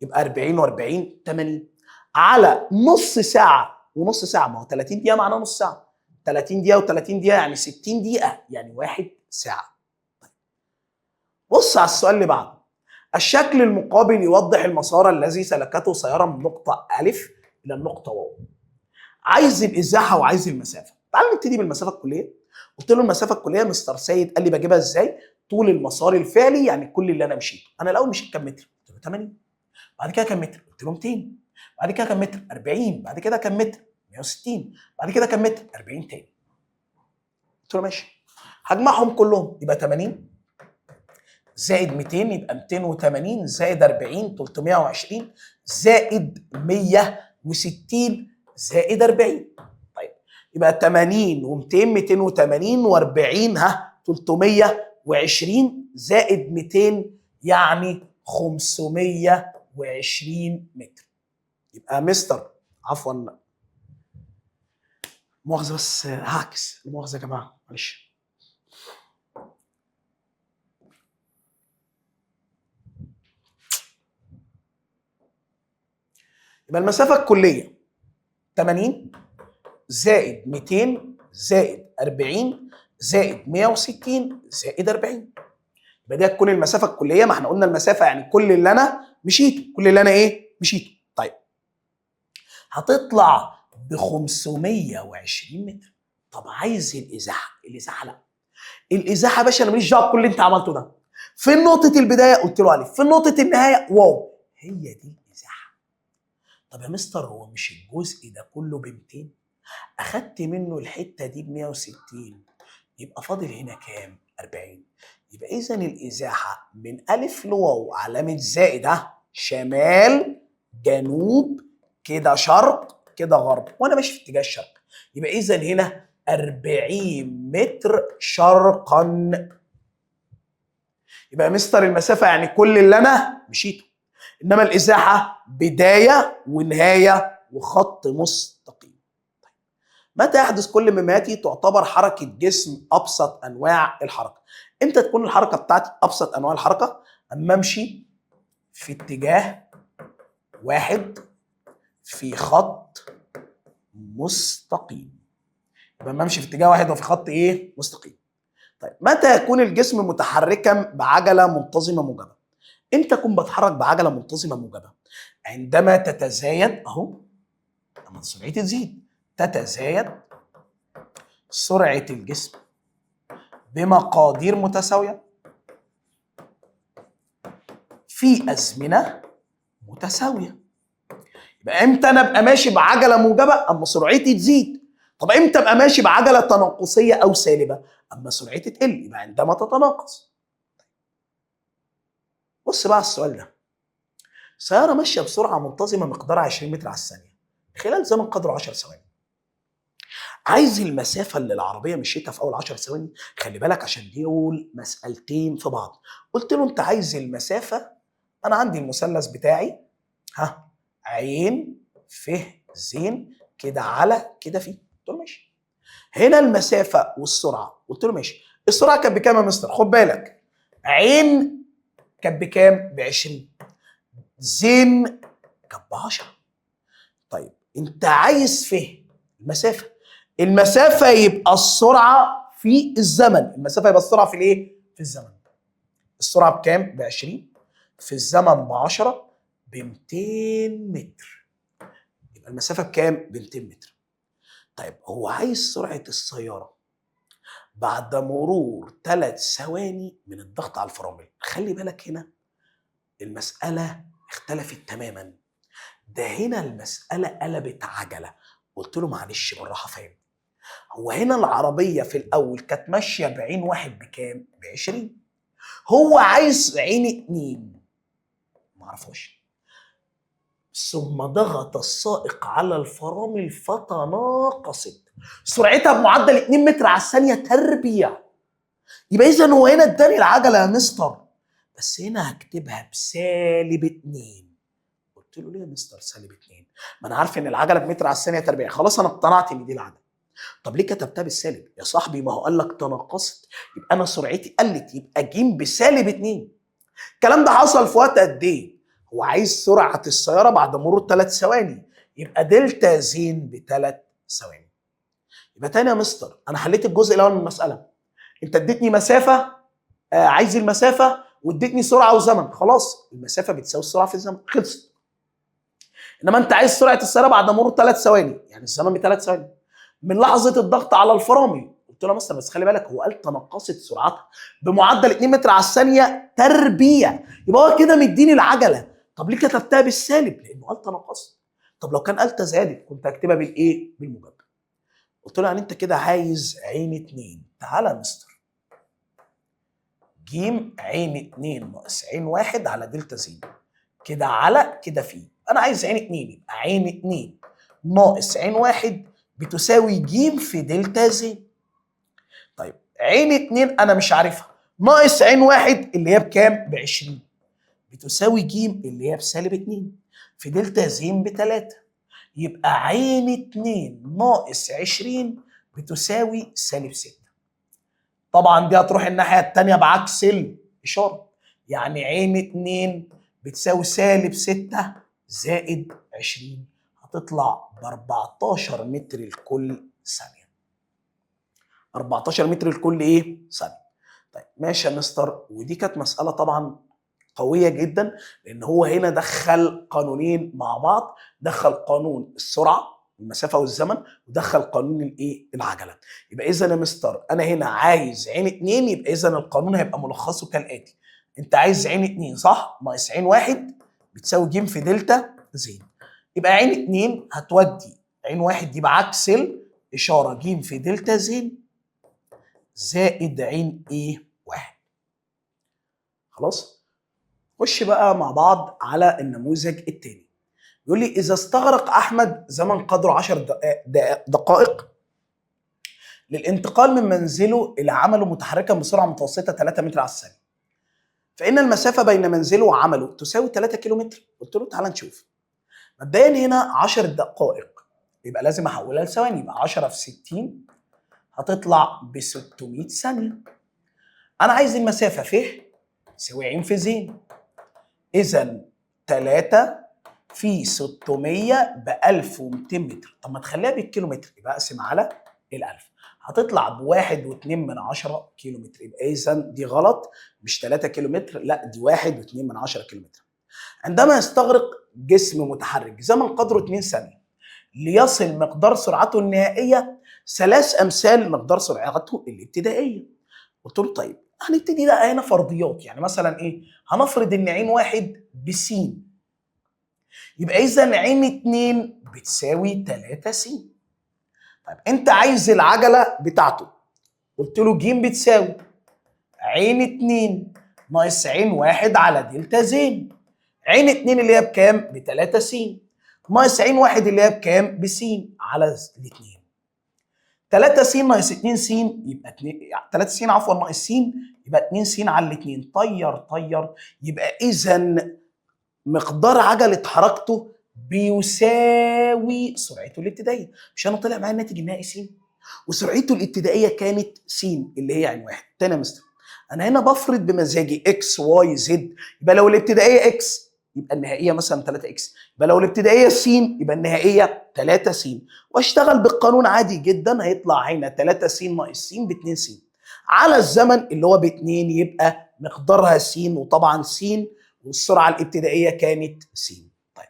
يبقى 40 و40 80 على نص ساعة ونص ساعة. ما هو 30 دقيقة معناها نص ساعة، 30 دقيقة و30 دقيقة يعني 60 دقيقة، يعني 1 ساعة. بص على السؤال اللي بعده. الشكل المقابل يوضح المسار الذي سلكته سيارة من نقطة ألف إلى النقطة واو. عايز الإزاحة وعايز المسافة. تعال نبتدي بالمسافة الكلية. قلت له المسافة الكلية مستر سيد، قال لي بجيبها إزاي؟ طول المسار الفعلي، يعني كل اللي أنا مشيته. أنا الأول مشيت كام متر؟ قلت له 80. بعد كده كام متر؟ قلت له 200. بعد كده كام متر؟ 40. بعد كده كام متر؟ 160. بعد كده كام متر؟ 40 تاني. قلت له ماشي. هجمعهم كلهم يبقى 80 زائد 200 يبقى 280 زائد 40 320 زائد 160 زائد 40. طيب يبقى 80 و200 280 و40 320 زائد 200 يعني 520 متر. يبقى مستر عفوا مؤاخذة بس هعكس، مؤاخذة يا جماعة معلش. يبقى المسافة الكلية 80 زائد 200 زائد 40 زائد 160 زائد 40. يبقى دي هتكون المسافة الكلية. ما احنا قلنا المسافة يعني كل اللي أنا مشيته، كل اللي أنا إيه؟ مشيته. طيب هتطلع ب 520 متر. طب عايز الإزاحة؟ الإزاحة لا. الإزاحة يا باشا أنا ماليش دعوة بكل اللي أنت عملته ده. في نقطة البداية قلت له ألف، في نقطة النهاية واو، هي دي الإزاحة. طب يا مستر هو مش الجزء ده كله ب 200؟ أخدت منه الحتة دي ب 160، يبقى فاضل هنا كام؟ 40. يبقى إذا الإزاحة من ألف لواو علامة زائد، شمال جنوب كده شرق كده غرب، وأنا ماشي في اتجاه الشرق. يبقى إذا هنا 40 متر شرقا. يبقى مستر المسافة يعني كل اللي أنا مشيته، إنما الإزاحة بداية ونهاية وخط مستقيم. طيب. متى يحدث كل مما يأتي تعتبر حركة جسم أبسط أنواع الحركة؟ إمتى تكون الحركة بتاعتي أبسط أنواع الحركة؟ أما أمشي في اتجاه واحد في خط مستقيم. يبقى أما أمشي في اتجاه واحد وفي خط إيه؟ مستقيم. طيب متى يكون الجسم متحركا بعجلة منتظمة موجبة؟ امتى اكون بتحرك بعجله منتظمه موجبه؟ عندما تتزايد اهو، لما سرعتي تزيد تتزايد سرعه الجسم بمقادير متساويه في ازمنه متساويه. يبقى امتى انا ابقى ماشي بعجله موجبه؟ اما سرعتي تزيد. طب امتى ابقى ماشي بعجله تناقصيه او سالبه؟ اما سرعتي تقل، يبقى عندما تتناقص. بص بقى على السؤال ده. سياره ماشيه بسرعه منتظمه مقدارها 20 متر على الثانيه خلال زمن قدره 10 ثواني. عايز المسافه اللي العربيه مشيتها في اول 10 ثواني. خلي بالك عشان دول مسالتين في بعض. قلت له انت عايز المسافه، انا عندي المثلث بتاعي عين ف ز كده على كده في. قلت له ماشي. هنا المسافه والسرعه، قلت له ماشي. السرعه كانت بكام يا مستر؟ خد بالك، عين كانت بكام؟ ب 20. ز كانت ب 10. طيب انت عايز المسافه. المسافه يبقى السرعه في الزمن. المسافه يبقى السرعه في الايه؟ في الزمن. السرعه بكام؟ ب 20 في الزمن ب 10 ب 200 متر. يبقى المسافه بكام؟ ب 200 متر. طيب هو عايز سرعه السياره بعد مرور 3 ثواني من الضغط على الفرامل. خلي بالك هنا المساله اختلفت تماما. ده هنا المساله قلبت عجله. قلت له معلش بالراحه فاهم. هو هنا العربيه في الاول كانت ماشيه بعين واحد بكام؟ ب 20. هو عايز عين 2، معرفوش. ثم ضغط السائق على الفرامل فتناقصت. سرعتها بمعدل 2 متر على الثانيه تربيع. يبقى اذا هو هنا اداني العجله يا مستر، بس هنا هكتبها بسالب 2. قلت له ليه يا مستر سالب 2؟ ما انا عارف ان العجله بمتر على الثانيه تربيع. خلاص انا اقتنعت ان دي العجله. طب ليه كتبتها بالسالب؟ يا صاحبي ما هو قال لك تناقصت، يبقى انا سرعتي قلت، يبقى ج بسالب 2. الكلام ده حصل في وقت قد ايه؟ هو عايز سرعه السياره بعد مرور 3 ثواني، يبقى دلتا ز ب3 ثواني. يبقى تاني يا مستر، انا حليت الجزء الاول من المساله. انت اديتني مسافه، عايز المسافه واديتني سرعه وزمن. خلاص المسافه بتساوي السرعه في الزمن، خلصت. انما انت عايز سرعه السياره بعد مرور 3 ثواني، يعني الزمن ب3 ثواني من لحظه الضغط على الفرامل. قلت له مستر بس خلي بالك هو قال تناقصت سرعتها بمعدل 2 متر على الثانيه تربيع، يبقى هو كده مديني العجله. طب ليه كتبتها بالسالب؟ لانه قال تناقصت. طب لو كان قال تزادت كنت هكتبها بالايه؟ بالموجب. قلت له يعني انت كده عايز عين 2. تعالى يا مستر، ج عين 2 ناقص عين 1 على دلتا ز كده على كده في. انا عايز عين 2، يبقى عين 2 ناقص عين 1 بتساوي ج في دلتا ز. طيب عين 2 انا مش عارفها، ناقص عين 1 اللي هي بكام؟ ب 20 بتساوي ج اللي هي بسالب 2 في دلتا ز ب3. يبقى عين 2 ناقص 20 بتساوي سالب 6. طبعا دي هتروح الناحيه الثانيه بعكس الاشاره، يعني عين 2 بتساوي سالب 6 زائد 20 هتطلع ب 14 متر لكل ثانيه. 14 متر لكل ايه؟ ثانيه. طيب ماشي يا مستر، ودي كانت مساله طبعا قويه جدا، لان هو هنا دخل قانونين مع بعض. دخل قانون السرعه المسافه والزمن، ودخل قانون الايه؟ العجله. يبقى اذا يا مستر انا هنا عايز عين 2، يبقى اذا القانون هيبقى ملخصه كالاتي. انت عايز عين 2 صح؟ ناقص عين 1 بتساوي ج في دلتا ز. يبقى عين 2 هتودي عين 1 دي بعكس الاشاره ج في دلتا ز زائد عين ايه؟ 1. خلاص؟ خش بقى مع بعض على النموذج الثاني. يقول لي اذا استغرق احمد زمن قدره 10 دقائق للانتقال من منزله الى عمله متحركا بسرعه متوسطه 3 متر على الثانيه، فان المسافه بين منزله وعمله تساوي 3 كيلو متر. قلت له تعالى نشوف. مبدئيا هنا 10 دقائق يبقى لازم احولها لثواني، يبقى 10 في 60 هتطلع ب 600 ثانيه. انا عايز المسافه ف تساوي عين في ز، اذا 3 في 600 ب 1200 متر. طب ما تخليها بالكيلومتر، يبقى اقسم على ال1000 هتطلع ب1.2 كيلو متر. يبقى اذا دي غلط، مش 3 كيلو متر، لا دي 1.2 كيلو متر. عندما يستغرق جسم متحرك زمن قدره 2 ثانيه ليصل مقدار سرعته النهائيه 3 امثال مقدار سرعته الابتدائيه. قلت له طيب هنبتدي بقى هنا فرضيات، يعني مثلا ايه؟ هنفرض ان عين 1 بس، يبقى اذا عين 2 بتساوي 3 س. طيب انت عايز العجله بتاعته، قلت له ج بتساوي عين 2 ناقص عين 1 على دلتا ز. عين 2 اللي هي بكام؟ ب 3 س، ناقص عين 1 اللي هي بكام؟ ب س على الاثنين. 3 س ناقص 2 س يبقى 2، 3 س عفوا ناقص س يبقى 2 س على الاثنين. طير طير، يبقى اذا مقدار عجله حركته بيساوي سرعته الابتدائيه. مش انا طلع معايا الناتج النهائي س، وسرعته الابتدائيه كانت س اللي هي عين 1. تاني يا مستر، انا هنا بفرض بمزاجي اكس واي زد، يبقى لو الابتدائيه اكس يبقى النهائيه مثلا 3 اكس، يبقى لو الابتدائيه س يبقى النهائيه 3 س، واشتغل بالقانون عادي جدا. هيطلع هنا 3 س ناقص س ب 2 س على الزمن اللي هو ب 2، يبقى مقدارها س، وطبعا س والسرعه الابتدائيه كانت س. طيب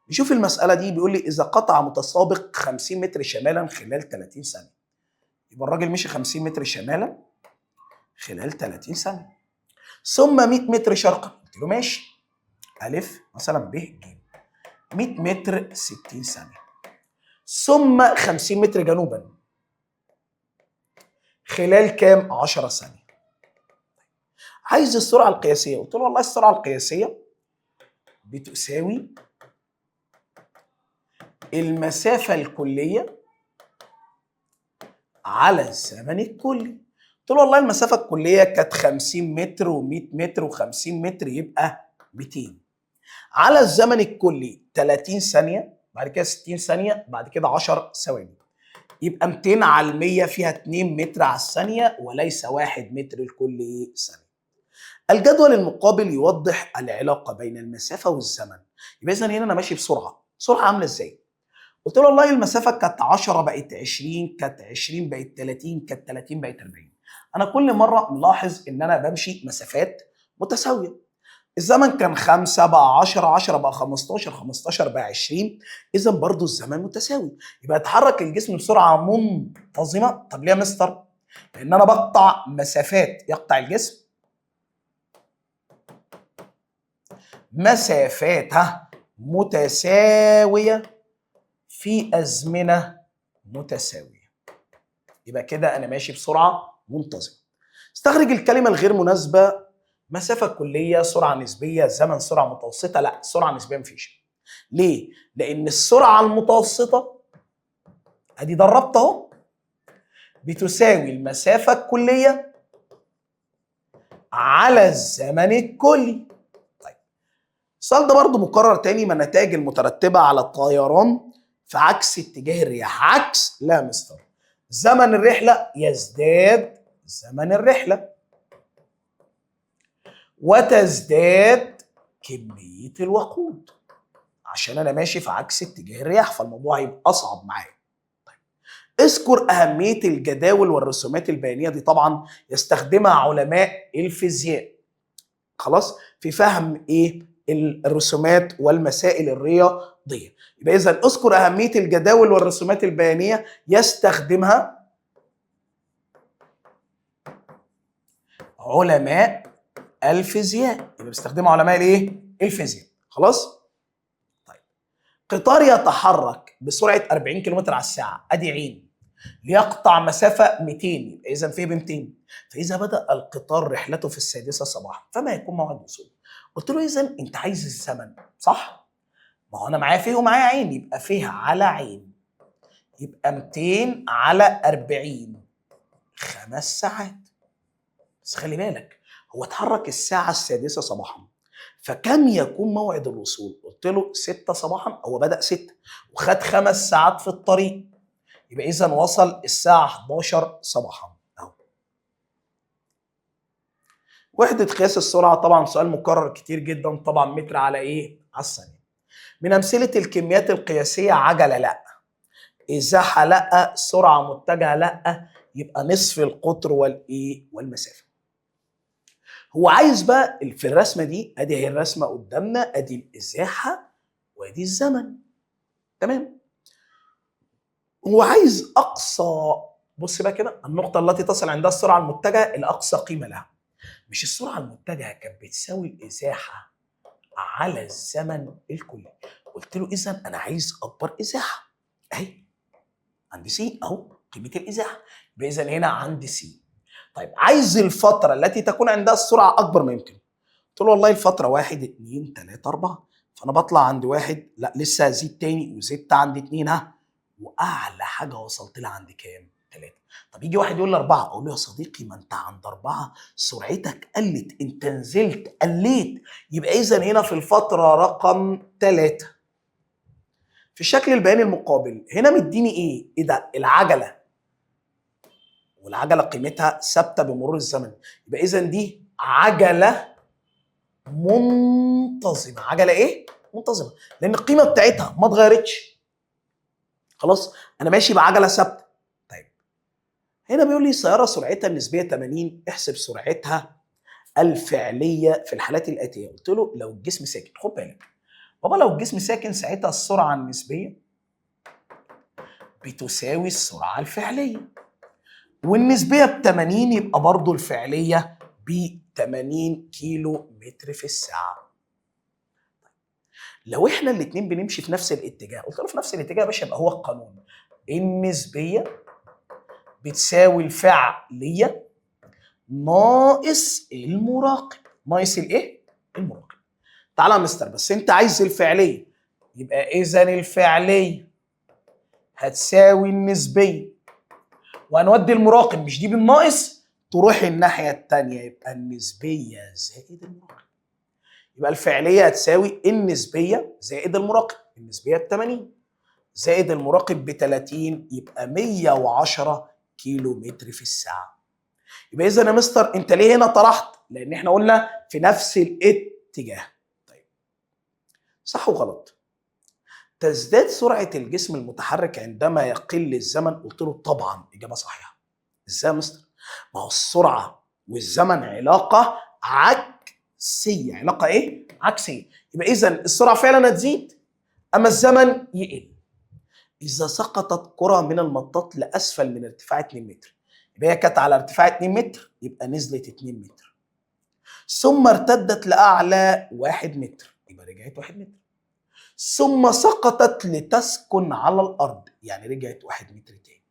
نشوف المساله دي. بيقول لي اذا قطع متسابق 50 متر شمالا خلال 30 ثانيه. يبقى الراجل مشي 50 متر شمالا خلال 30 ثانيه، ثم 100 متر شرقا. قلت له ماشي، ألف مثلا ب ج 100 متر 60 ثانية، ثم 50 متر جنوبا خلال كام؟ 10 ثانية. عايز السرعة القياسية. قلت له والله السرعة القياسية بتساوي المسافة الكلية على الزمن الكلي. قلت له والله المسافة الكلية كانت 50 متر و100 متر و50 متر، يبقى 200 على الزمن الكلي 30 ثانية، بعد كده 60 ثانية، بعد كده 10 ثواني، يبقى 200 على 100 فيها 2 متر على الثانية وليس 1 متر لكل ثانية. الجدول المقابل يوضح العلاقة بين المسافة والزمن. يبقى إذا هنا أنا ماشي بسرعة، سرعة عاملة إزاي؟ قلت له والله المسافة كانت 10 بقت 20، كانت 20 بقت 30، كانت 30 بقت 40. أنا كل مرة ملاحظ إن أنا بمشي مسافات متساوية. الزمن كان 5 بقى 10، 10 بقى 15، 15 بقى 20، اذا برضو الزمن متساوي. يبقى يتحرك الجسم بسرعه منتظمه. طب ليه يا مستر؟ لان انا بقطع مسافات، يقطع الجسم مسافات متساويه في ازمنه متساويه. يبقى كده انا ماشي بسرعه منتظمه. استخرج الكلمه الغير مناسبه. مسافه كليه، سرعه نسبيه، زمن سرعه متوسطه. لا، سرعه نسبيه مفيش. ليه؟ لأن السرعة المتوسطة أدي دربت أهو بتساوي المسافة الكلية على الزمن الكلي. طيب السؤال ده برضه مكرر تاني. ما النتائج المترتبة على الطيران في عكس اتجاه الرياح؟ عكس؟ لا مستر، زمن الرحلة يزداد زمن الرحلة وتزداد كمية الوقود، عشان أنا ماشي في عكس اتجاه الرياح، فالموضوع هيبقى أصعب معايا. اذكر أهمية الجداول والرسومات البيانية. دي طبعا يستخدمها علماء الفيزياء خلاص في فهم الرسومات والمسائل الرياضية. يبقى إذا اذكر أهمية الجداول والرسومات البيانية يستخدمها علماء الفيزياء. يبقى بيستخدمها علماء الفيزياء. خلاص؟ طيب قطار يتحرك بسرعة 40 كيلومتر على الساعة، أدي عين، ليقطع مسافة 200، يبقى إذا في ب 200. فإذا بدأ القطار رحلته في 6 صباحا فما يكون موعد وصوله؟ قلت له إذا أنت عايز الزمن صح؟ ما هو أنا معايا فيه ومعايا عين، يبقى فيه على عين، يبقى 200 على 40، 5 ساعات. بس خلي بالك هو اتحرك الساعة 6 صباحا، فكم يكون موعد الوصول؟ قلت له 6 صباحا، هو بدأ 6 وخد 5 ساعات في الطريق، يبقى إذا وصل الساعة 11 صباحا. أهو. وحدة قياس السرعة طبعا سؤال مكرر كتير جدا طبعا، متر على على الثانية. من أمثلة الكميات القياسية عجلة لا، إزاحة لا، سرعة متجهة لا، يبقى نصف القطر والمسافة. هو عايز بقى في الرسمة دي، أدي هي الرسمة قدامنا، أدي الإزاحة وأدي الزمن. تمام. هو عايز أقصى، بص بقى كده، النقطة التي تصل عندها السرعة المتجهة إلى أقصى قيمة لها. مش السرعة المتجهة كانت بتساوي الإزاحة على الزمن الكلي؟ قلت له إذا أنا عايز أكبر إزاحة أهي، عند سي اهو قيمه الازاحه. يبقى اذا هنا عند سي. طيب عايز الفتره التي تكون عندها السرعه اكبر ما يمكن. قلت له والله الفتره 1 2 3 4، فانا بطلع عند 1 لا لسه هزيد تاني وزدت عند 2 ها، واعلى حاجه وصلت لها عند كام؟ 3. طب يجي واحد يقول لي 4، اقول له يا صديقي ما انت عند 4 سرعتك قلت، انت نزلت قليت، يبقى اذا هنا في الفتره رقم 3. في الشكل البياني المقابل هنا مديني ايه؟ ايه ده؟ العجله، والعجله قيمتها ثابته بمرور الزمن، يبقى اذا دي عجله منتظمه. عجله ايه؟ منتظمه، لان القيمه بتاعتها ما اتغيرتش. خلاص انا ماشي بعجله ثابته. طيب هنا بيقول لي سياره سرعتها النسبيه 80، احسب سرعتها الفعليه في الحالات الاتيه. قلت له لو الجسم ساكن، خد بالك بابا لو الجسم ساكن ساعتها السرعه النسبيه بتساوي السرعه الفعليه، والنسبيه ب 80 يبقى برضو الفعليه ب 80 كيلو متر في الساعه. لو احنا الاثنين بنمشي في نفس الاتجاه، قلت له في نفس الاتجاه يا باشا، يبقى هو القانون النسبيه بتساوي الفعليه ناقص المراقب. ناقص الايه؟ المراقب. تعالى يا مستر بس انت عايز الفعليه، يبقى اذا الفعليه هتساوي النسبيه، وهنودي المراقب مش دي بالناقص تروح الناحيه الثانيه، يبقى النسبيه زائد المراقب. يبقى الفعليه هتساوي النسبيه زائد المراقب. النسبيه ب 80 زائد المراقب ب 30، يبقى 110 كيلو متر في الساعه. يبقى اذا يا مستر انت ليه هنا طرحت؟ لان احنا قلنا في نفس الاتجاه. طيب صح وغلط. تزداد سرعه الجسم المتحرك عندما يقل الزمن. قلت له طبعا اجابه صحيحه. ازاي يا مستر؟ ما هو السرعه والزمن علاقه عكسيه. علاقه ايه؟ عكسيه. يبقى اذا السرعه فعلا هتزيد اما الزمن يقل. اذا سقطت كره من المطاط لاسفل من ارتفاع 2 متر، يبقى هي كانت على ارتفاع 2 متر يبقى نزلت 2 متر، ثم ارتدت لاعلى 1 متر يبقى رجعت 1 متر، ثم سقطت لتسكن على الارض يعني رجعت 1 متر تاني.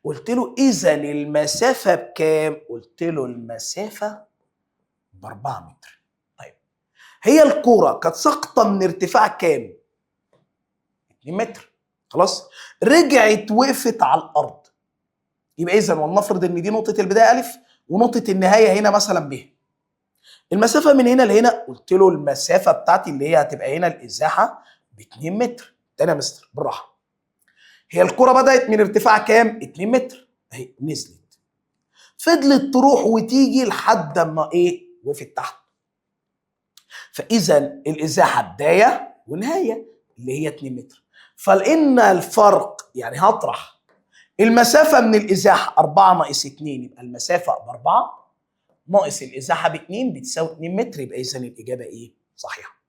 قلت له اذا المسافه بكام؟ قلت له المسافه ب 4 متر. طيب هي الكوره كانت ساقطه من ارتفاع كام؟ 2 متر. خلاص رجعت وقفت على الارض، يبقى اذا ولنفرض ان دي نقطه البدايه الف ونقطه النهايه هنا مثلا ب. المسافه من هنا لهنا، قلت له المسافه بتاعتي اللي هي هتبقى هنا الازاحه ب 2 متر. تاني يا مستر بالراحه، هي الكره بدات من ارتفاع كام؟ 2 متر اهي، نزلت فضلت تروح وتيجي لحد ما ايه؟ وقفت تحت. فاذا الازاحه بدايه ونهايه اللي هي 2 متر. فلان الفرق يعني هطرح المسافه من الازاحه 4 ناقص 2 يبقى المسافه ب 4 ناقص الازاحه ب 2 بتساوي 2 متر، يبقى اذا الاجابه ايه؟ صحيحه.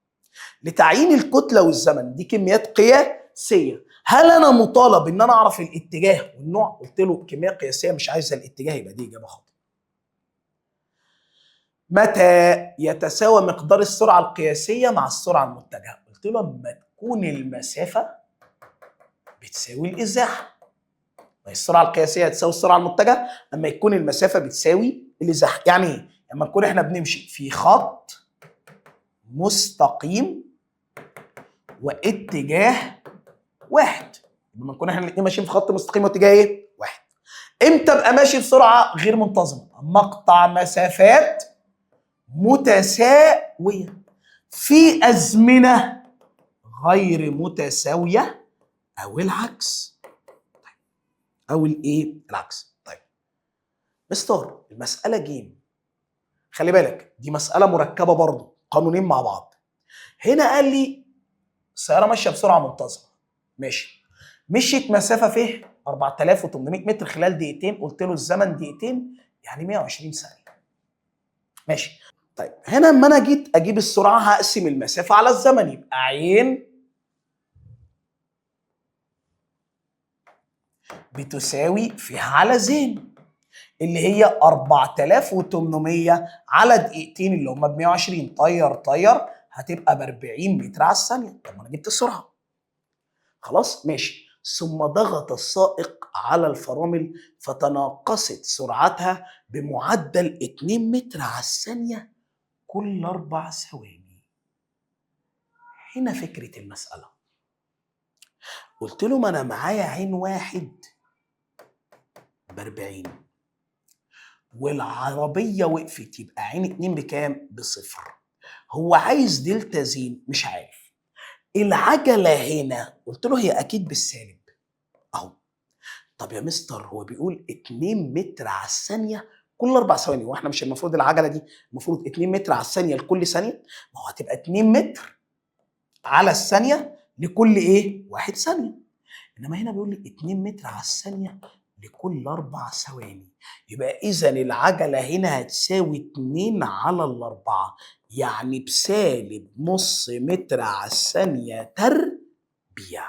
لتعيين الكتله والزمن دي كميات قياسيه، هل انا مطالب ان انا اعرف الاتجاه والنوع؟ قلت له كميه قياسيه مش عايزه الاتجاه، يبقى دي اجابه خاطئه. متى يتساوى مقدار السرعه القياسيه مع السرعه المتجهه؟ قلت له لما تكون المسافه بتساوي الازاحه. السرعه القياسيه هتساوي السرعه المتجهه اما يكون المسافه بتساوي الازاحه. يعني ايه؟ لما نكون احنا بنمشي في خط مستقيم واتجاه واحد. لما نكون احنا الاثنين ماشيين في خط مستقيم واتجاه ايه؟ واحد. امتى ابقى ماشي بسرعه غير منتظمه؟ مقطع مسافات متساويه في ازمنه غير متساويه او العكس. او الايه؟ العكس. طيب مستر المساله جيم، خلي بالك دي مساله مركبه برضه، قانونين مع بعض. هنا قال لي السياره ماشيه بسرعه منتظمه، ماشي، مشيت مسافه فيه 4800 متر خلال دقيقتين، قلت له الزمن دقيقتين يعني 120 ثانيه. ماشي. طيب هنا اما انا جيت اجيب السرعه هقسم المسافه على الزمن، يبقى عين بتساوي فيها على زين اللي هي 4800 على دقيقتين اللي هم ب 120. طير هتبقى ب 40 متر على الثانيه. طب ما انا جبت السرعه. خلاص ماشي. ثم ضغط السائق على الفرامل فتناقصت سرعتها بمعدل 2 متر على الثانية كل 4 ثواني. هنا فكرة المسألة. قلت له ما أنا معايا عين واحد ب40 والعربية وقفت، يبقى عين 2 بكام؟ ب0. هو عايز دلتا زين، مش عارف. العجلة هنا قلت له هي أكيد بالسالب أهو. طب يا مستر هو بيقول 2 متر على الثانية كل 4 ثواني، واحنا مش المفروض العجلة دي المفروض 2 متر على الثانية لكل ثانية؟ ما هو هتبقى 2 متر على الثانية لكل ايه؟ 1 ثانية. انما هنا بيقول لي 2 متر على الثانية لكل 4 ثواني، يبقى إذا العجلة هنا هتساوي 2 على 4، يعني بسالب نص متر على الثانية تربيع.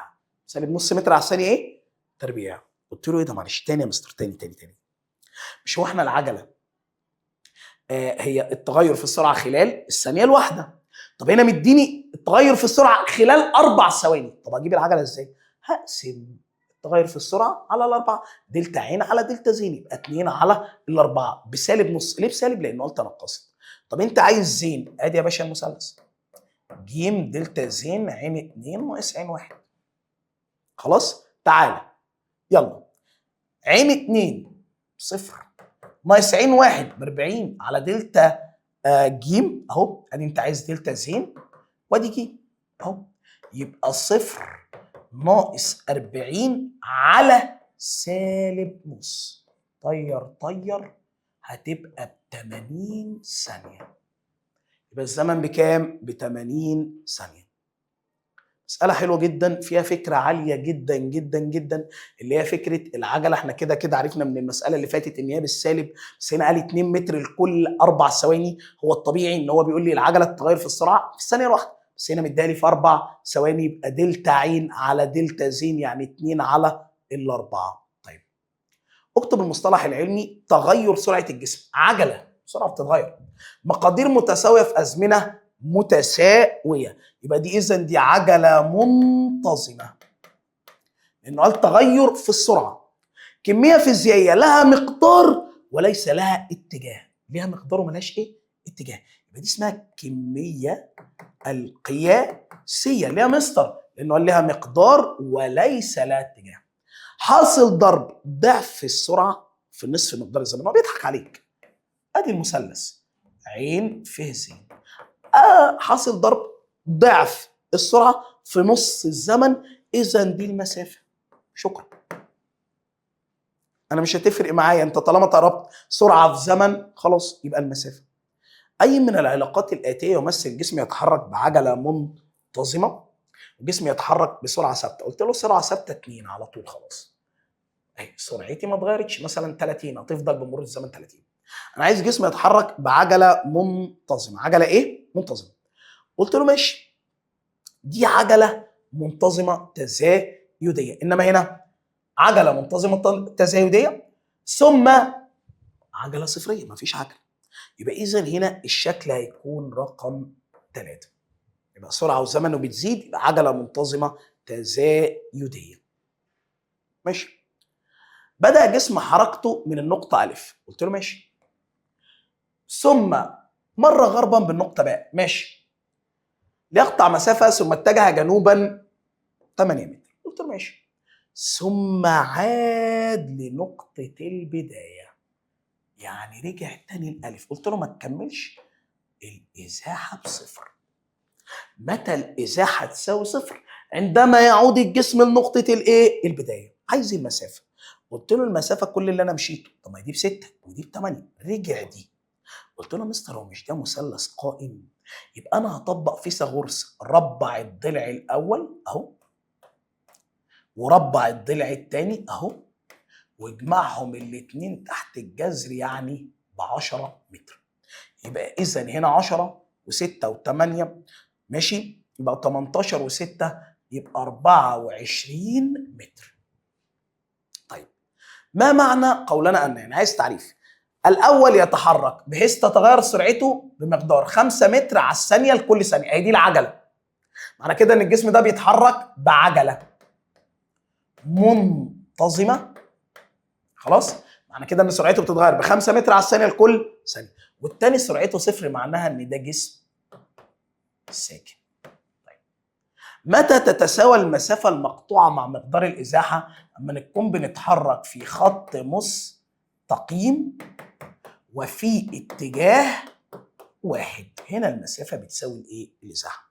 سالب نص متر على الثانية ايه؟ تربيع. قلت له ايه ده؟ معلش تاني يا مستر، تاني. مش هو احنا العجلة هي التغير في السرعة خلال الثانية الواحدة. طب هنا مديني التغير في السرعة خلال 4 ثواني، طب اجيب العجلة ازاي؟ هقسم التغير في السرعة على 4، دلتا عين على دلتا زين، يبقى 2 على 4 بسالب نص. ليه بسالب؟ لأنه قلت نقصت. طب انت عايز زين، ادي يا باشا المثلث ج دلتا زين عين 2 ناقص عين 1. خلاص؟ تعالى يلا، عين 2 0 ناقص عين 1 ب40 على دلتا ج اهو، ادي انت عايز دلتا زين وادي ج اهو، يبقى 0 ناقص 40 على سالب نص. طير هتبقى ب80 ثانية. يبقى الزمن بكام؟ ب80 ثانية. مسألة حلوة جدا فيها فكرة عالية جدا جدا جدا، اللي هي فكرة العجلة. احنا كده عرفنا من المسألة اللي فاتت ان هي بالسالب، بس هنا قال 2 متر لكل 4 ثواني. هو الطبيعي ان هو بيقول لي العجلة تتغير في السرعة في الثانية الواحدة، بس هنا مديها لي في 4 ثواني، يبقى دلتا عين على دلتا زين يعني 2 على 4. طيب اكتب المصطلح العلمي تغير سرعة الجسم. عجلة سرعة بتتغير، مقادير متساوية في أزمنة متساوية، يبقى دي إذن دي عجلة منتظمة، لأنه قال تغير في السرعة. كمية فيزيائية لها مقدار وليس لها اتجاه، ليها مقدار وملهاش إيه؟ اتجاه، يبقى دي اسمها كمية القياسية اللي هي مستر، لأنه قال لها مقدار وليس لها اتجاه. حاصل ضرب ضعف السرعة في نصف مقدار الزمن، هو بيضحك عليك. ادي المثلث عين فيه زين، حاصل ضرب ضعف السرعة في نص الزمن، اذا دي المسافة. شكرا. انا مش هتفرق معايا، انت طالما ضربت سرعة في زمن خلاص يبقى المسافة. اي من العلاقات الآتية يمثل الجسم يتحرك بعجلة منتظمة وجسم يتحرك بسرعة ثابتة؟ قلت له سرعة ثابتة 2 على طول خلاص. اهي سرعتي ما اتغيرتش، مثلا 30 هتفضل بمرور الزمن 30. انا عايز جسم يتحرك بعجله منتظمه. عجله ايه؟ منتظمه. قلت له ماشي، دي عجله منتظمه تزايديه، انما هنا عجله منتظمه تزايديه ثم عجله صفريه، مفيش عجله. يبقى اذا هنا الشكل هيكون رقم 3. يبقى سرعه وزمنه بتزيد، يبقى عجله منتظمه تزايديه. ماشي. بدأ جسم حركته من النقطة ألف، قلت له ماشي، ثم مر غربا بالنقطة باء، ماشي، ليقطع مسافة ثم اتجه جنوبا 8 متر، قلت له ماشي، ثم عاد لنقطة البداية، يعني رجع تاني الألف. قلت له ما تكملش، الإزاحة ب0. متى الإزاحة تساوي 0؟ عندما يعود الجسم لنقطة الإيه؟ البداية. عايز المسافة، قلت له المسافة كل اللي أنا مشيته، طب ما دي ب6 ودي ب8، رجع دي. قلت له مستر هو مش ده مثلث قائم؟ يبقى أنا هطبق فيثاغورس، ربع الضلع الأول أهو وربع الضلع الثاني أهو، واجمعهم الاثنين تحت الجذر يعني ب10 متر. يبقى إذا هنا 10 و6 و8 ماشي، يبقى 18 و6 يبقى 24 متر. طيب ما معنى قولنا أن، يعني عايز تعريف. الأول يتحرك بحيث تتغير سرعته بمقدار 5 متر على الثانية لكل ثانية، هي دي العجلة. معنى كده إن الجسم ده بيتحرك بعجلة منتظمه. خلاص، معنى كده ان سرعته بتتغير ب5 متر على الثانيه لكل ثانيه، والتاني سرعته صفر، معناها ان ده جسم ساكن. طيب، متى تتساوى المسافه المقطوعه مع مقدار الازاحه؟ اما نكون بنتحرك في خط مستقيم وفي اتجاه واحد، هنا المسافه بتساوي الايه؟ الازاحه.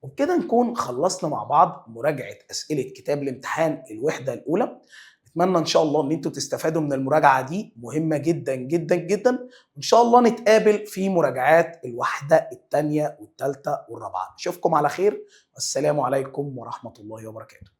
وبكده نكون خلصنا مع بعض مراجعه اسئله كتاب الامتحان الوحده الاولى. اتمنى ان شاء الله ان انتوا تستفادوا من المراجعه دي، مهمه جدا جدا جدا. وان شاء الله نتقابل في مراجعات الوحده الثانيه والثالثه والرابعه. اشوفكم على خير، والسلام عليكم ورحمه الله وبركاته.